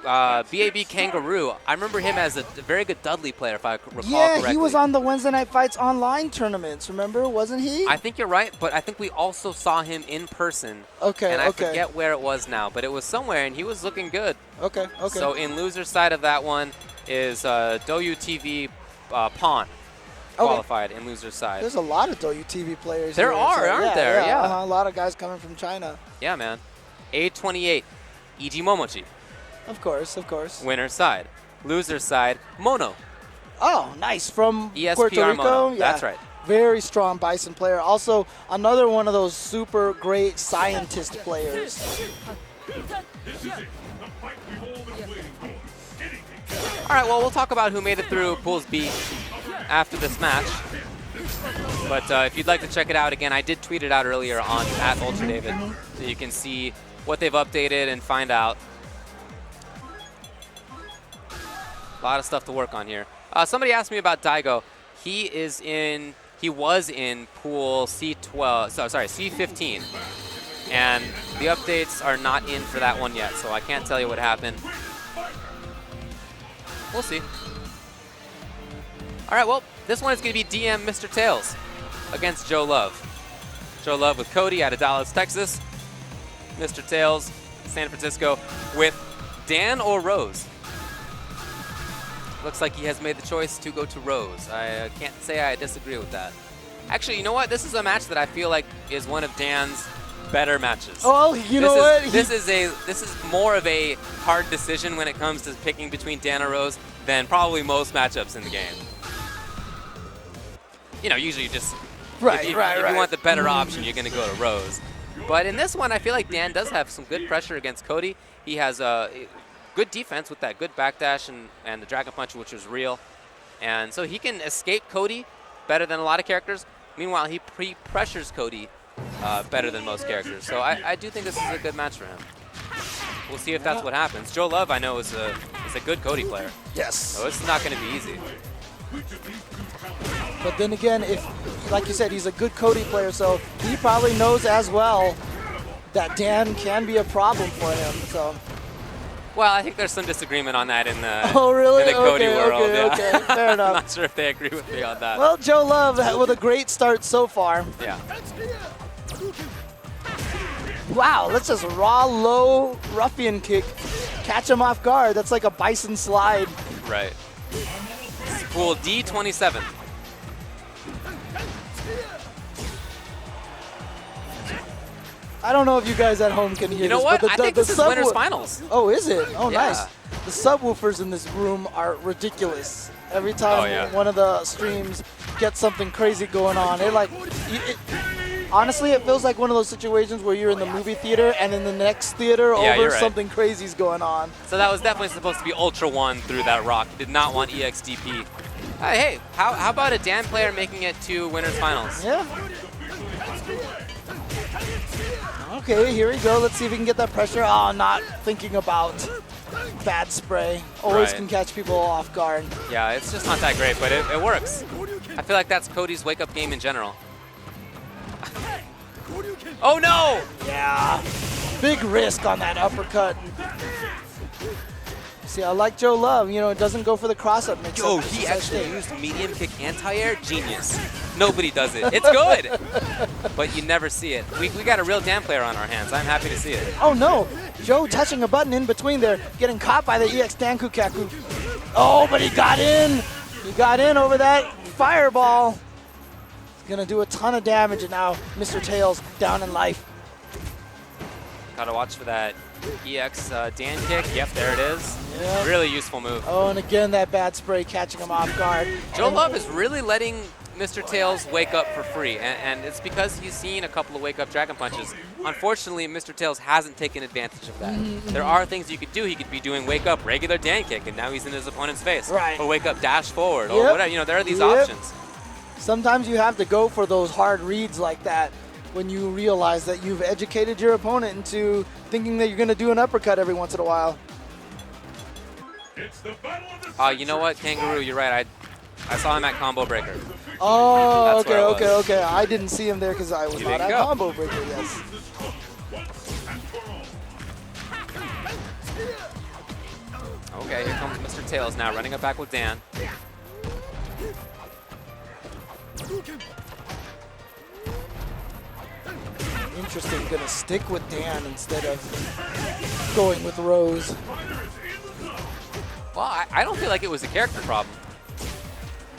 BAB Kangaroo. I remember him as a very good Dudley player, if I recall correctly. Yeah, he was on the Wednesday Night Fights online tournaments, remember? Wasn't he? I think you're right, but I think we also saw him in person. Okay, And I okay. forget where it was now, but it was somewhere, and he was looking good. Okay. So in loser's side of that one is Doyu TV Pawn qualified in loser's side. There's a lot of Doyu TV players There here, are, so aren't there? Yeah. A lot of guys coming from China. Yeah, man. A28, Iji Momochi. Of course. Winner's side. Loser's side, Mono. Oh, nice. From ESPR Puerto Rico. Mono. Yeah. That's right. Very strong Bison player. Also, another one of those super great scientist players. This is it. The fight we've all been waiting for. Anything. All right, well, we'll talk about who made it through Pools B after this match. But if you'd like to check it out again, I did tweet it out earlier on @UltraDavid, so you can see what they've updated and find out. A lot of stuff to work on here. Somebody asked me about Daigo. He was in pool C12, sorry, C15. And the updates are not in for that one yet, so I can't tell you what happened. We'll see. All right, well, this one is going to be DM Mr. Tails against Joe Love. Joe Love with Cody out of Dallas, Texas. Mr. Tails, San Francisco, with Dan or Rose. Looks like he has made the choice to go to Rose. I can't say I disagree with that. Actually, you know what? This is a match that I feel like is one of Dan's better matches. Oh, you know what? This is more of a hard decision when it comes to picking between Dan or Rose than probably most matchups in the game. You know, usually you just if you want the better option, you're going to go to Rose. But in this one, I feel like Dan does have some good pressure against Cody. He has a good defense with that good backdash and the Dragon Punch, which was real. And so he can escape Cody better than a lot of characters. Meanwhile, he pressures Cody better than most characters. So I do think this is a good match for him. We'll see if that's what happens. Joe Love, I know, is a a good Cody player. Yes. So it's not going to be easy. But then again, if, like you said, he's a good Cody player, so he probably knows as well that Dan can be a problem for him. So. Well, I think there's some disagreement on that in the, Oh, really? in the Cody world. Okay, Yeah. okay. Fair enough. I'm not sure if they agree with me on that. Well, Joe Love with a great start so far. Yeah. Wow, let's just raw low ruffian kick. Catch him off guard. That's like a bison slide. Right. Pool D27. I don't know if you guys at home can hear You know this, what? but I think this is winners subwoo- finals. Oh, is it? Oh, Yeah. nice. The subwoofers in this room are ridiculous. Every time Oh, yeah. one of the streams gets something crazy going on, honestly, it feels like one of those situations where you're in the movie theater and in the next theater Yeah, you're right. something crazy's going on. So that was definitely supposed to be Ultra One through that rock. He did not want EXDP. Hey, how about a Dan player making it to winners finals? Yeah. Okay, here we go. Let's see if we can get that pressure. Oh, not thinking about bad spray. Always Right. can catch people off guard. Yeah, it's just not that great, but it works. I feel like that's Cody's wake-up game in general. Oh no! Yeah. Big risk on that uppercut. See, I like Joe Love. You know, it doesn't go for the cross-up mix. Yo, he actually used medium kick anti-air. Genius. Nobody does it. It's good, but you never see it. We got a real Dan player on our hands. I'm happy to see it. Oh no, Joe touching a button in between there, getting caught by the EX Danku Kaku. Oh, but he got in. He got in over that fireball. He's gonna do a ton of damage, and now Mr. Tails down in life. Gotta watch for that EX Dan kick. Yep, there it is. Yep. Really useful move. Oh, and again that bad spray catching him off guard. Joe And- Love is really letting Mr. Tails wake up for free, and it's because he's seen a couple of wake-up Dragon Punches. Unfortunately, Mr. Tails hasn't taken advantage of that. There are things you could do. He could be doing wake-up regular Dan kick, and now he's in his opponent's face. Right. Or wake-up dash forward, or Yep. whatever. You know, there are these Yep. options. Sometimes you have to go for those hard reads like that when you realize that you've educated your opponent into thinking that you're going to do an uppercut every once in a while. It's the battle of the You know what, Kangaroo, you're right. I saw him at Combo Breaker. Oh, That's where it was. okay. I didn't see him there because I was You not didn't at go. Combo Breaker, yes. Okay, here comes Mr. Tails now, running it back with Dan. Interesting, gonna stick with Dan instead of going with Rose. Well, I don't feel like it was a character problem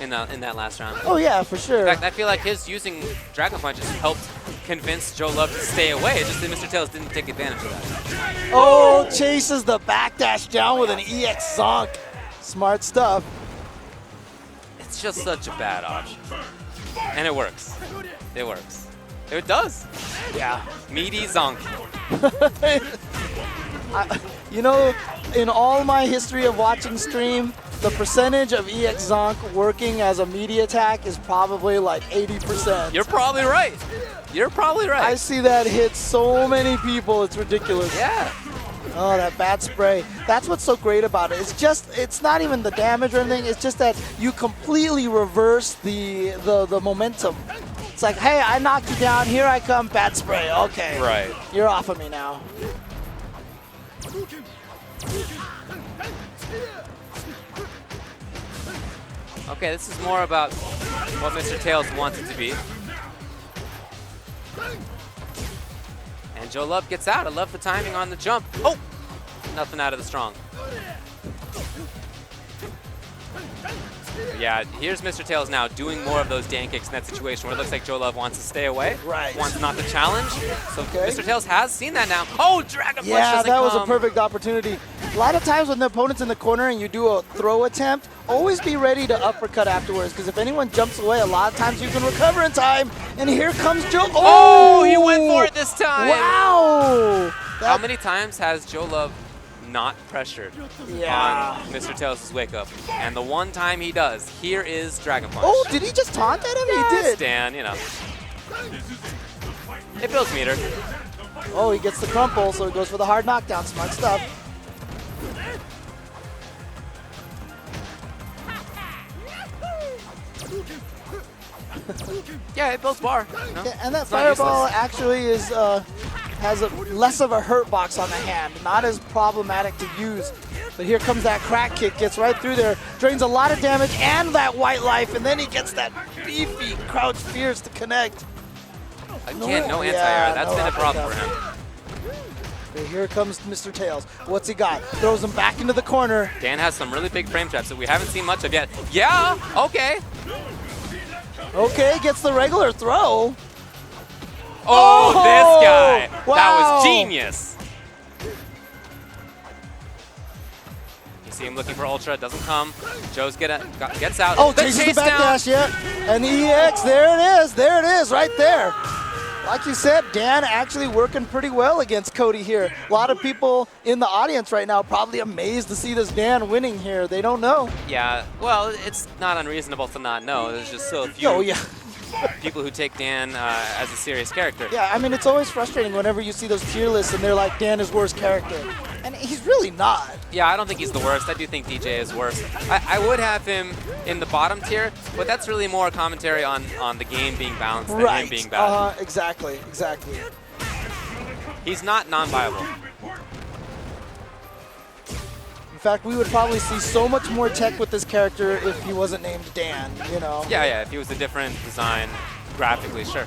in that last round. Oh yeah, for sure. In fact, I feel like his using Dragon Punches helped convince Joe Love to stay away. It's just that Mr. Tails didn't take advantage of that. Oh, chases the backdash down with an EX Zonk. Smart stuff. It's just such a bad option. And it works. It works. It does. Yeah. Meaty Zonk. You know, in all my history of watching stream, the percentage of EX Zonk working as a media attack is probably like 80%. You're probably right. You're probably right. I see that hit so many people, it's ridiculous. Yeah. Oh, that bad spray. That's what's so great about it. It's not even the damage or anything, it's just that you completely reverse the momentum. It's like, hey, I knocked you down, here I come, bad spray, okay. Right. You're off of me now. Okay, this is more about what Mr. Tails wants it to be. And Joe Love gets out. I love the timing on the jump. Oh! Nothing out of the strong. Yeah, here's Mr. Tails now doing more of those Dan kicks in that situation where it looks like Joe Love wants to stay away. Right. Wants not to challenge. So Okay. Mr. Tails has seen that now. Oh, Dragon Punch Yeah, doesn't that was a come. perfect opportunity. A lot of times when the opponent's in the corner and you do a throw attempt, always be ready to uppercut afterwards, because if anyone jumps away, a lot of times you can recover in time. And here comes Joe. Oh, he went for it this time. Wow. How many times has Joe Love not pressured Yeah. on Mr. Tails' wake up? And the one time he does, here is Dragon Punch. Oh, did he just taunt at him? He did. Dan, you know. It builds meter. Oh, he gets the crumple, so he goes for the hard knockdown. Smart stuff. Yeah, it builds bar. No? Yeah, and that It's not fireball useless. actually is has less of a hurt box on the hand, not as problematic to use. But here comes that crack kick, gets right through there, drains a lot of damage and that white life, and then he gets that beefy crouch fierce to connect. Again, no anti-air. Yeah, That's no been a problem uppercut. for him. Okay, here comes Mr. Tails. What's he got? Throws him back into the corner. Dan has some really big frame traps that we haven't seen much of yet. Yeah, okay. Okay, gets the regular throw. Oh, this guy. That wow. was genius. You see him looking for Ultra, doesn't come. Joe's gets out. Oh, The chases the chase back down. dash, yeah. And EX, there it is, right there. Like you said, Dan actually working pretty well against Cody here. A lot of people in the audience right now probably amazed to see this Dan winning here. They don't know. Yeah, well, it's not unreasonable to not know. There's just so few Oh, yeah. people who take Dan as a serious character. Yeah, I mean, it's always frustrating whenever you see those tier lists and they're like, Dan is worst character. And he's really not. Yeah, I don't think he's the worst. I do think DJ is worse. I would have him in the bottom tier, but that's really more commentary on the game being balanced than him being bad. Exactly. He's not non-viable. In fact, we would probably see so much more tech with this character if he wasn't named Dan, you know? Yeah, if he was a different design graphically, sure.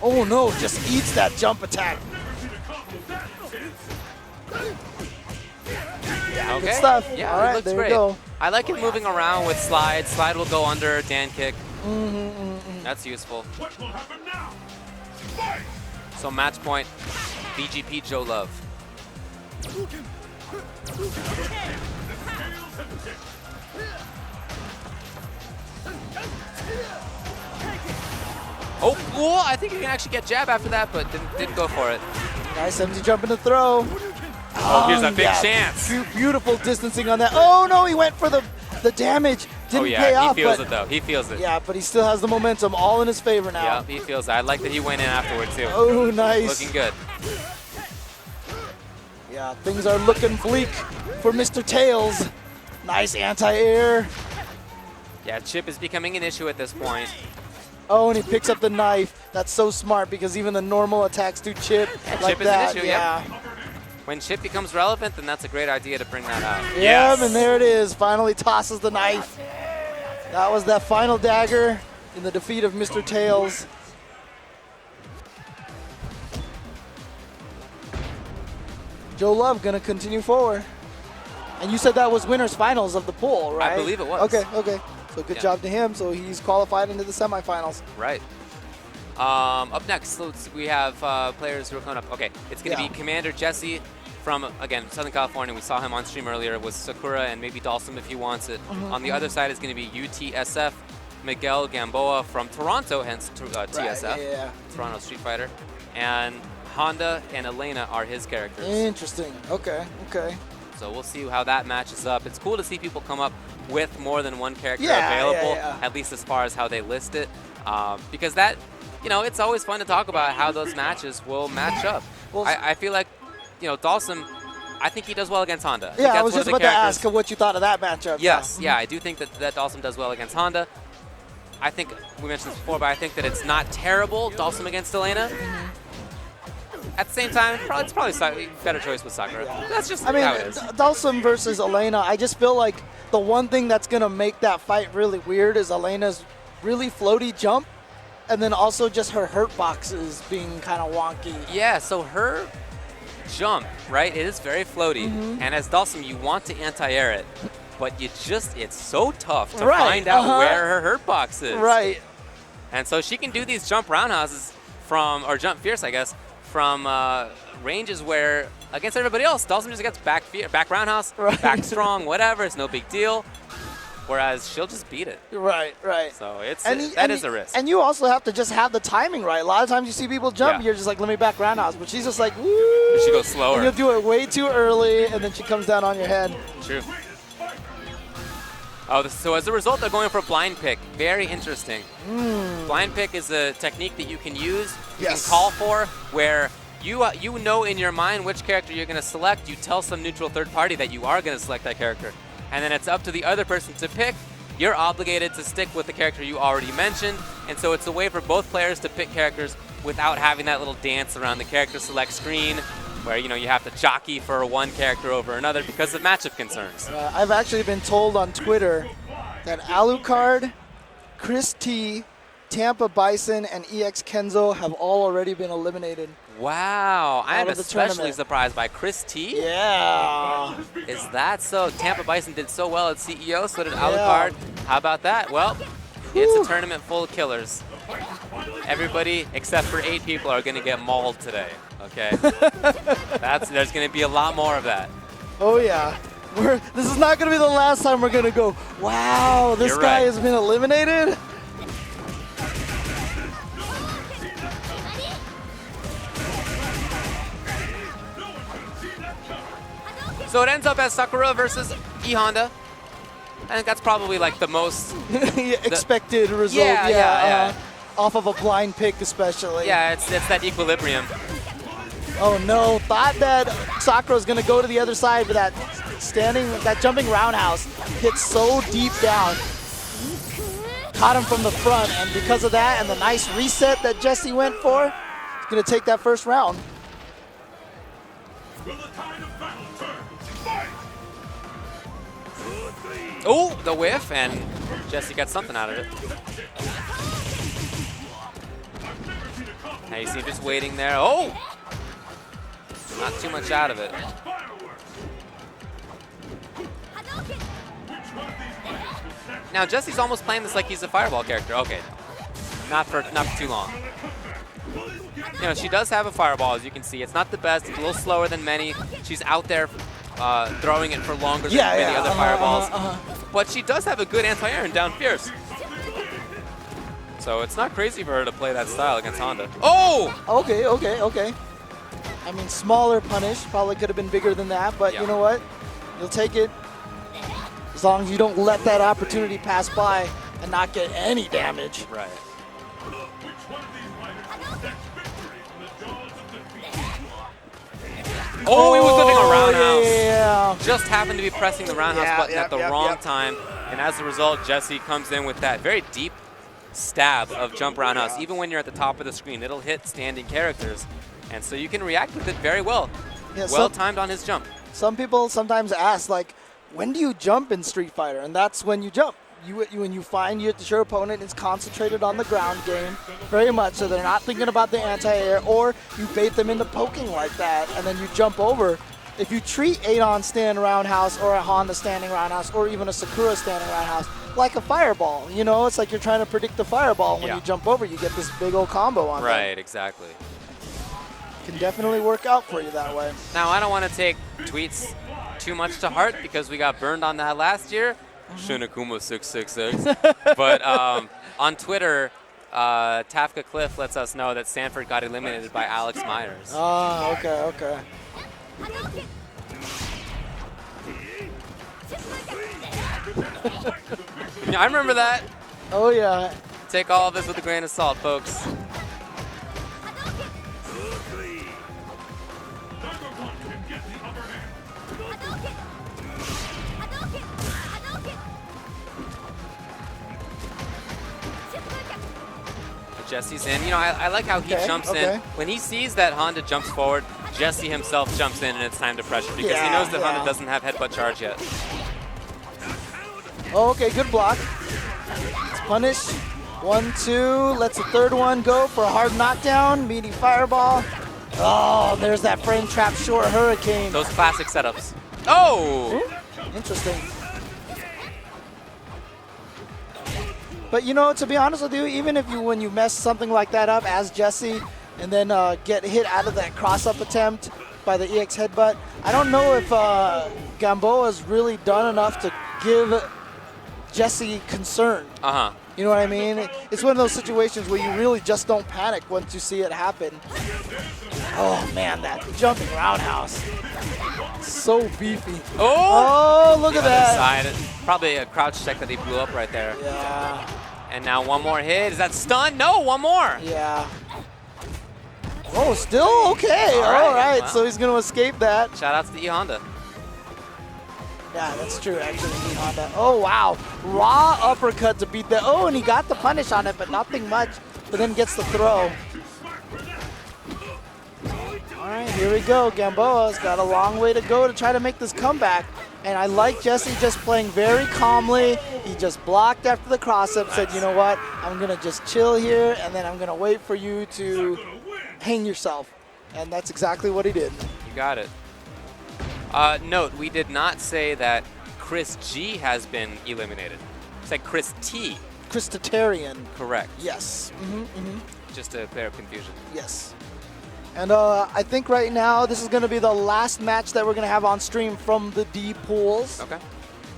Oh no, just eats that jump attack. Okay. Good stuff. Yeah, All it right, looks there great. you go. I like him moving around with slide. Slide will go under, Dan kick. That's useful. What will happen now? Fight! So match point, BGP Joe Love. Oh, I think he can actually get jab after that, but didn't go for it. Nice empty jump in the throw. Oh, here's a big yeah, chance. Beautiful distancing on that. Oh no, he went for the damage. Didn't Oh pay yeah, off. he feels but it though. He feels it. yeah, but he still has the momentum all in his favor now. Yeah, he feels it. I like that he went in afterward too. Oh, nice. Looking good. Yeah, things are looking bleak for Mr. Tails. Nice anti-air. Yeah, chip is becoming an issue at this point. Oh, and he picks up the knife. That's so smart because even the normal attacks do chip Yeah, like chip is an that. issue, yeah. yep. When chip becomes relevant, then that's a great idea to bring that out. Yep, and there it is. Finally tosses the knife. That was that final dagger in the defeat of Mr. Tails. Joe Love gonna continue forward. And you said that was winners finals of the pool, right? I believe it was. Okay. So good job to him. So he's qualified into the semifinals. Right. Up next, we have players who are coming up. Okay, it's going to be Commander Jesse from, again, Southern California. We saw him on stream earlier with Sakura and maybe Dalsum if he wants it. On the other side is going to be UTSF, Miguel Gamboa from Toronto, hence TSF, Right, yeah. Toronto Street Fighter. And Honda and Elena are his characters. Interesting. Okay. So we'll see how that matches up. It's cool to see people come up with more than one character Yeah, available, yeah. at least as far as how they list it. Because that, it's always fun to talk about how those matches will match up. Well, I feel like, Dalsum, I think he does well against Honda. Yeah, I was one just of the about to characters- ask what you thought of that matchup. Yes, yeah, I do think that Dalsum does well against Honda. I think, we mentioned this before, but I think that it's not terrible, Dalsum against Elena. At the same time, it's probably better choice with Sakura. That's just I mean, how it is. Dalsum versus Elena, I just feel like the one thing that's going to make that fight really weird is Elena's really floaty jump, and then also just her hurt boxes being kind of wonky. Yeah, so her jump, right, it is very floaty, and as Dalsum, you want to anti-air it, but it's so tough to find out where her hurt box is. Right. And so she can do these jump roundhouses or jump fierce, I guess, from ranges where, against everybody else, Dalsum just gets back roundhouse, back strong, whatever, it's no big deal. Whereas she'll just beat it. Right. So that is a risk. And you also have to just have the timing right. A lot of times you see people jump, you're just like, let me back roundhouse. But she's just like, woo. She goes slower. And you'll do it way too early, and then she comes down on your head. True. Oh, so as a result, they're going for blind pick. Very interesting. Blind pick is a technique that you can use, you can call for, where you know in your mind which character you're going to select. You tell some neutral third party that you are going to select that character. And then it's up to the other person to pick, you're obligated to stick with the character you already mentioned, and so it's a way for both players to pick characters without having that little dance around the character select screen where you have to jockey for one character over another because of matchup concerns. I've actually been told on Twitter that Alucard, Chris T, Tampa Bison, and EX Kenzo have all already been eliminated. Wow, I am of the especially tournament. surprised by Chris T. Yeah. Is that so? Tampa Bison did so well at CEO, so did Alucard. How about that? Well, it's a tournament full of killers. Everybody except for 8 people are going to get mauled today, okay? There's going to be a lot more of that. Oh, yeah. This is not going to be the last time we're going to go, wow, this You're guy right. has been eliminated? So it ends up as Sakura versus E Honda. I think that's probably like the most. Expected result. Yeah. Off of a blind pick, especially. Yeah, it's that equilibrium. Oh no! Thought that Sakura was gonna go to the other side, but that jumping roundhouse hit so deep down, caught him from the front, and because of that and the nice reset that Jesse went for, he's gonna take that first round. Will the tide of battle turn? Fight! Oh, the whiff, and Jesse got something out of it. Now you see him just waiting there. Oh! Not too much out of it. Now Jesse's almost playing this like he's a fireball character. Okay, not for too long. She does have a fireball, as you can see. It's not the best. It's a little slower than many. She's out there throwing it for longer than many other fireballs. But she does have a good anti-air and down fierce. So it's not crazy for her to play that style against Honda. Oh! Okay. I mean, smaller punish. Probably could have been bigger than that, but you know what? You'll take it as long as you don't let that opportunity pass by and not get any damage. Right. Oh, he was living a roundhouse. Yeah. Just happened to be pressing the roundhouse button at the wrong time, and as a result, Jesse comes in with that very deep stab of jump roundhouse. Even when you're at the top of the screen, it'll hit standing characters, and so you can react with it very well. Yeah, well timed on his jump. Some people sometimes ask, like, when do you jump in Street Fighter? And that's when you jump. When you find your opponent is concentrated on the ground game very much, so they're not thinking about the anti-air, or you bait them into poking like that, and then you jump over. If you treat Adon stand roundhouse or a Honda standing roundhouse or even a Sakura standing roundhouse like a fireball, it's like you're trying to predict the fireball. When you jump over, you get this big old combo on Right, them. exactly. Can definitely work out for you that way. Now, I don't want to take tweets too much to heart because we got burned on that last year. Shinakuma 666. But on Twitter, Tafka Cliff lets us know that Sanford got eliminated by Alex Myers. Ah, okay. Yeah, I remember that. Oh, yeah. Take all of this with a grain of salt, folks. Jesse's in. I like how he jumps in. When he sees that Honda jumps forward, Jesse himself jumps in, and it's time to pressure because he knows that Honda doesn't have headbutt charge yet. Oh, okay, good block. It's punish. 1, 2. Lets the third one go for a hard knockdown. Meaty fireball. Oh, there's that frame trap short hurricane. Those classic setups. Oh! Ooh, interesting. But to be honest with you, even when you mess something like that up as Jesse and then get hit out of that cross-up attempt by the EX headbutt, I don't know if Gamboa's really done enough to give Jesse concern. You know what I mean? It's one of those situations where you really just don't panic once you see it happen. Oh man, that jumping roundhouse. So beefy. Oh, look at that. Side. Probably a crouch check that he blew up right there. Yeah. And now one more hit. Is that stun? No, one more. Yeah. Oh, still okay. All right. Wow. So he's going to escape that. Shout outs to E Honda. Yeah, that's true, actually. Honda. Oh, wow. Raw uppercut to beat that. Oh, and he got the punish on it, but nothing much. But then gets the throw. All right, here we go. Gamboa's got a long way to go to try to make this comeback. And I like Jesse just playing very calmly. He just blocked after the cross-up, said, you know what, I'm going to just chill here, and then I'm going to wait for you to hang yourself. And that's exactly what he did. You got it. Note, we did not say that Chris G has been eliminated. We said Chris T. Chris Tatarian. Correct. Yes. Just to clear up confusion. Yes. And I think right now this is going to be the last match that we're going to have on stream from the D pools. Okay.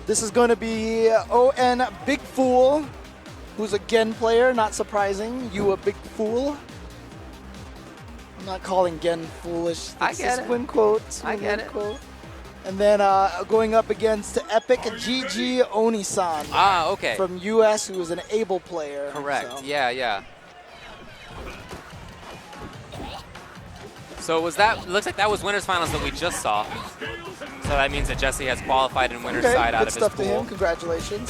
This is going to be ON Big Fool, who's a Gen player, not surprising. You a big fool. I'm not calling Gen foolish. I get it. Win quotes. I get it. Quote. And then going up against Epic GG Onisan. Ah, okay. From US, who is an able player. Correct. So. Yeah. So was that? Looks like that was winners finals that we just saw. So that means that Jesse has qualified in winners side out of his good stuff to pool. him. Congratulations.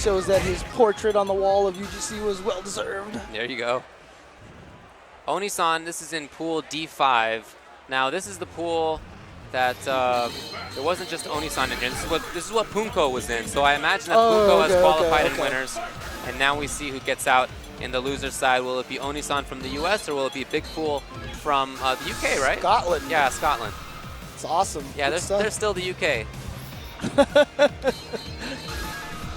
Shows that his portrait on the wall of UGC was well deserved. There you go. Onisan, this is in pool D5. Now this is the pool that there wasn't just Onisan in here. This is what Punko was in. So I imagine that Punko has qualified in winners, and now we see who gets out in the loser side. Will it be Onisan from the US or will it be Big Fool from the UK, right? Scotland. Yeah, Scotland. It's awesome. Yeah, Good they're stuff. still the UK.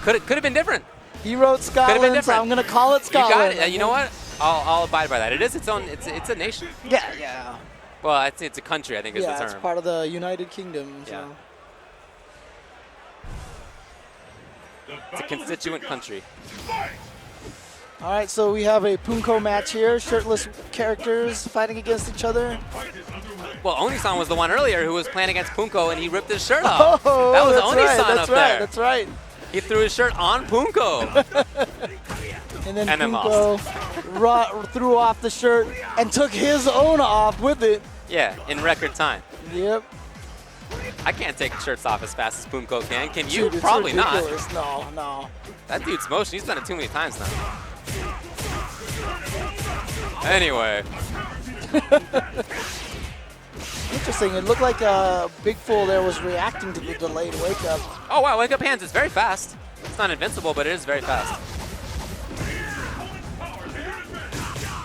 Could have been different. He wrote Scotland, so different. I'm going to call it Scotland. You got it. You know what? I'll abide by that. It is its own. It's a nation. Yeah. Well, it's a country, I think is the term. It's part of the United Kingdom. So. Yeah. It's a constituent country. All right, so we have a Punko match here. Shirtless characters fighting against each other. Well, Onisan was the one earlier who was playing against Punko, and he ripped his shirt off. Oh, that was that's Onisan right, up there. That's right. He threw his shirt on Punko. And then And then Punko threw off the shirt and took his own off with it. Yeah, in record time. Yep. I can't take shirts off as fast as Punko can. Can you? Dude, it's Probably ridiculous. not. No. That dude's motion, he's done it too many times now. Anyway. Interesting. It looked like Big Fool there was reacting to the delayed wake up. Oh, wow, wake up hands. It's very fast. It's not invincible, but it is very fast.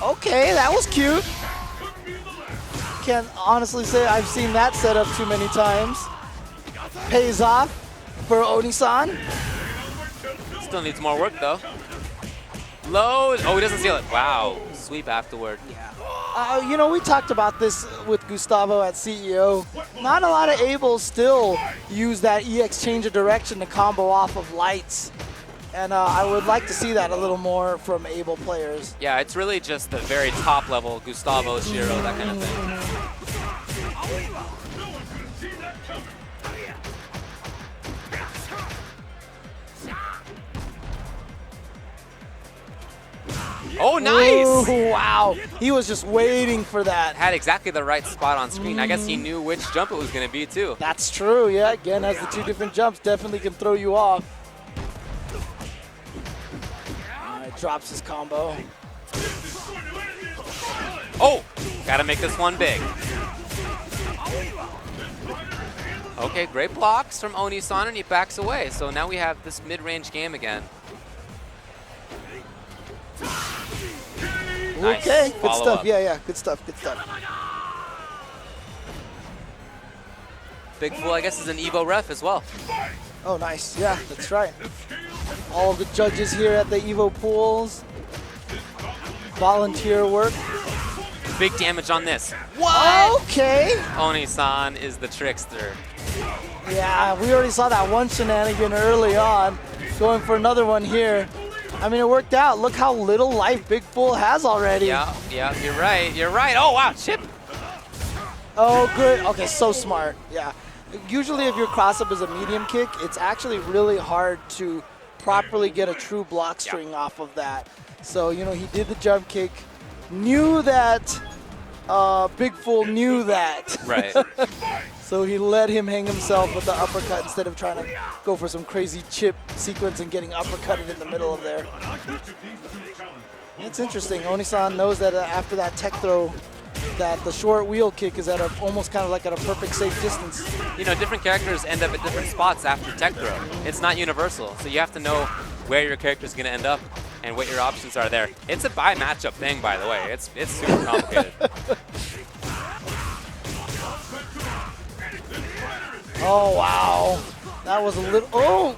Okay, that was cute. Can't honestly say I've seen that setup too many times. Pays off for Onisan. Still needs more work, though. Low. Oh, he doesn't seal it. Wow. Sweep afterward. You know, we talked about this with Gustavo at CEO. Not a lot of Ables still use that EX change of direction to combo off of lights. And I would like to see that a little more from Able players. Yeah, it's really just the very top level, Gustavo, Shiro, that kind of thing. Oh, nice! Ooh, wow. He was just waiting for that. Had exactly the right spot on screen. I guess he knew which jump it was going to be, too. That's true, yeah. Again, has the two different jumps. Definitely can throw you off. All right, drops his combo. Oh! Gotta make this one big. Okay, great blocks from Onisan, and he backs away. So now we have this mid-range game again. Nice. Okay, good Follow stuff. up. Yeah, good stuff. Big Fool, I guess, is an EVO ref as well. Oh, nice. Yeah, that's right. All of the judges here at the EVO pools. Volunteer work. Big damage on this. What? Okay. Onisan is the trickster. Yeah, we already saw that one shenanigan early on. Going for another one here. I mean, it worked out. Look how little life Big Fool has already. Yeah, you're right. Oh, wow, chip. Oh, good. Okay, so smart. Yeah. Usually if your cross-up is a medium kick, it's actually really hard to properly get a true block string off of that. So, you know, he did the jump kick, knew that Big Fool knew that. Right. So he let him hang himself with the uppercut instead of trying to go for some crazy chip sequence and getting uppercutted in the middle of there. It's interesting. Onisan knows that after that tech throw, that the short wheel kick is at almost kind of like at a perfect safe distance. You know, different characters end up at different spots after tech throw. It's not universal, so you have to know where your character is going to end up and what your options are there. It's a by matchup thing, by the way. It's super complicated. Oh, wow. That was a little... Oh!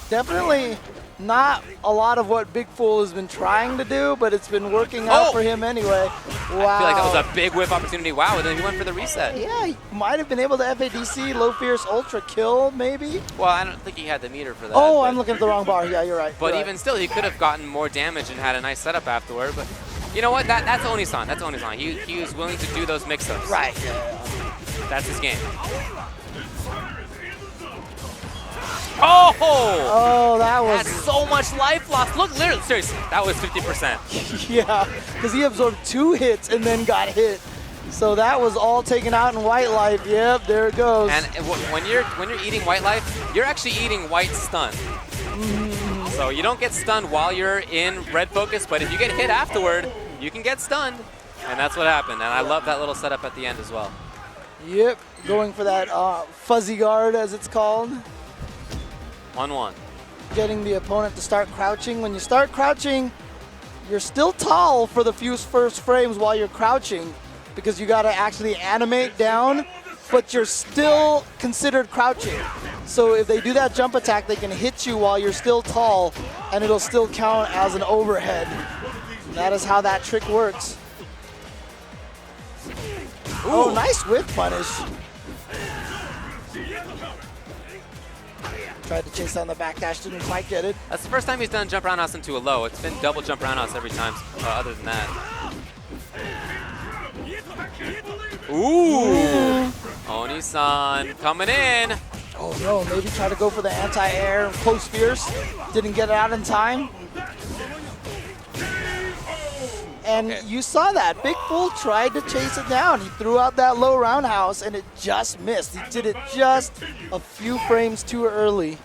Definitely not a lot of what Big Fool has been trying to do, but it's been working out for him anyway. Wow. I feel like that was a big whip opportunity. Wow, and then he went for the reset. Yeah, he might have been able to FADC, low fierce ultra kill, maybe. Well, I don't think he had the meter for that. Oh, I'm looking at the wrong bar. Yeah, you're right. But you're even right. still, he could have gotten more damage and had a nice setup afterward. But you know what? That's Onisan. That's Onisan. He was willing to do those mix-ups. Right. That's his game. Oh! Oh, that was... That's so much life lost. Look, literally, seriously, that was 50%. Yeah, because he absorbed 2 hits and then got hit. So that was all taken out in white life. Yep, there it goes. And when you're eating white life, you're actually eating white stun. So you don't get stunned while you're in red focus, but if you get hit afterward, you can get stunned. And that's what happened. And I love that little setup at the end as well. Yep, going for that fuzzy guard, as it's called. 1-1. Getting the opponent to start crouching. When you start crouching, you're still tall for the few first frames while you're crouching because you got to actually animate down, but you're still considered crouching. So if they do that jump attack, they can hit you while you're still tall, and it'll still count as an overhead. That is how that trick works. Oh, nice whip punish. Tried to chase down the backdash, didn't quite get it. That's the first time he's done jump roundhouse into a low. It's been double jump roundhouse every time other than that. Ooh! Onisan coming in. Oh no, maybe try to go for the anti-air close fierce. Didn't get it out in time. And you saw that. Big Fool tried to chase it down. He threw out that low roundhouse and it just missed. He did it just a few frames too early.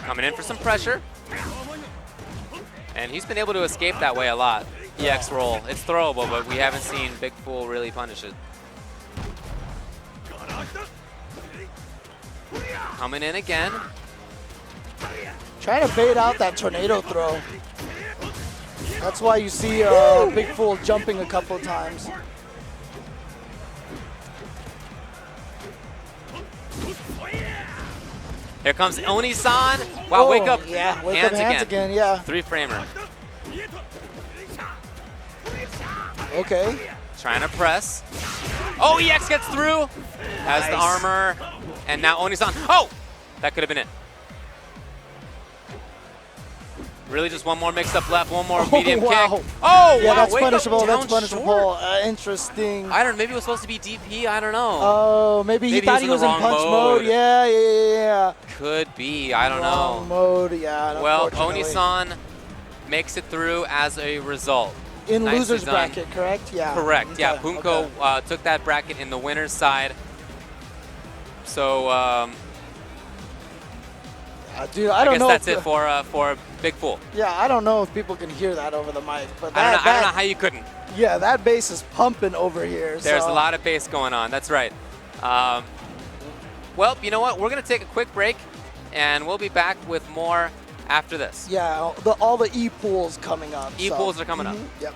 Coming in for some pressure. And he's been able to escape that way a lot. EX roll. It's throwable, but we haven't seen Big Fool really punish it. Coming in again. Trying to bait out that tornado throw. That's why you see Big Fool jumping a couple of times. Here comes Onisan. Wow, Oh, wake up. Yeah, wake up hands again, yeah. 3-framer. Okay. Trying to press. Oh, EX gets through. Has the Nice. armor. And now Onisan. Oh! That could have been it. Really just one more mix-up left. One more medium wow. kick. Oh, Yeah, wow. that's wake up punishable. down That's punishable. short. Interesting. I don't know. Maybe it was supposed to be DP. I don't know. Oh, maybe he thought he was in wrong punch mode. Yeah. Could be. I don't Wrong know. mode, yeah. Well, unfortunately. Onisan makes it through as a result. In Nicely loser's done. bracket, correct? Yeah. Correct. Yeah, Okay, Punko okay. took that bracket in the winner's side. So Dude, I don't guess know. that's if, it for Big Fool. Yeah, I don't know if people can hear that over the mic, but I that, don't know how you couldn't. yeah, that bass is pumping over here. There's so. a lot of bass going on. That's right. Well, you know what? We're going to take a quick break, and we'll be back with more after this. Yeah, all the E-pools coming up. E-pools are coming up. Yep.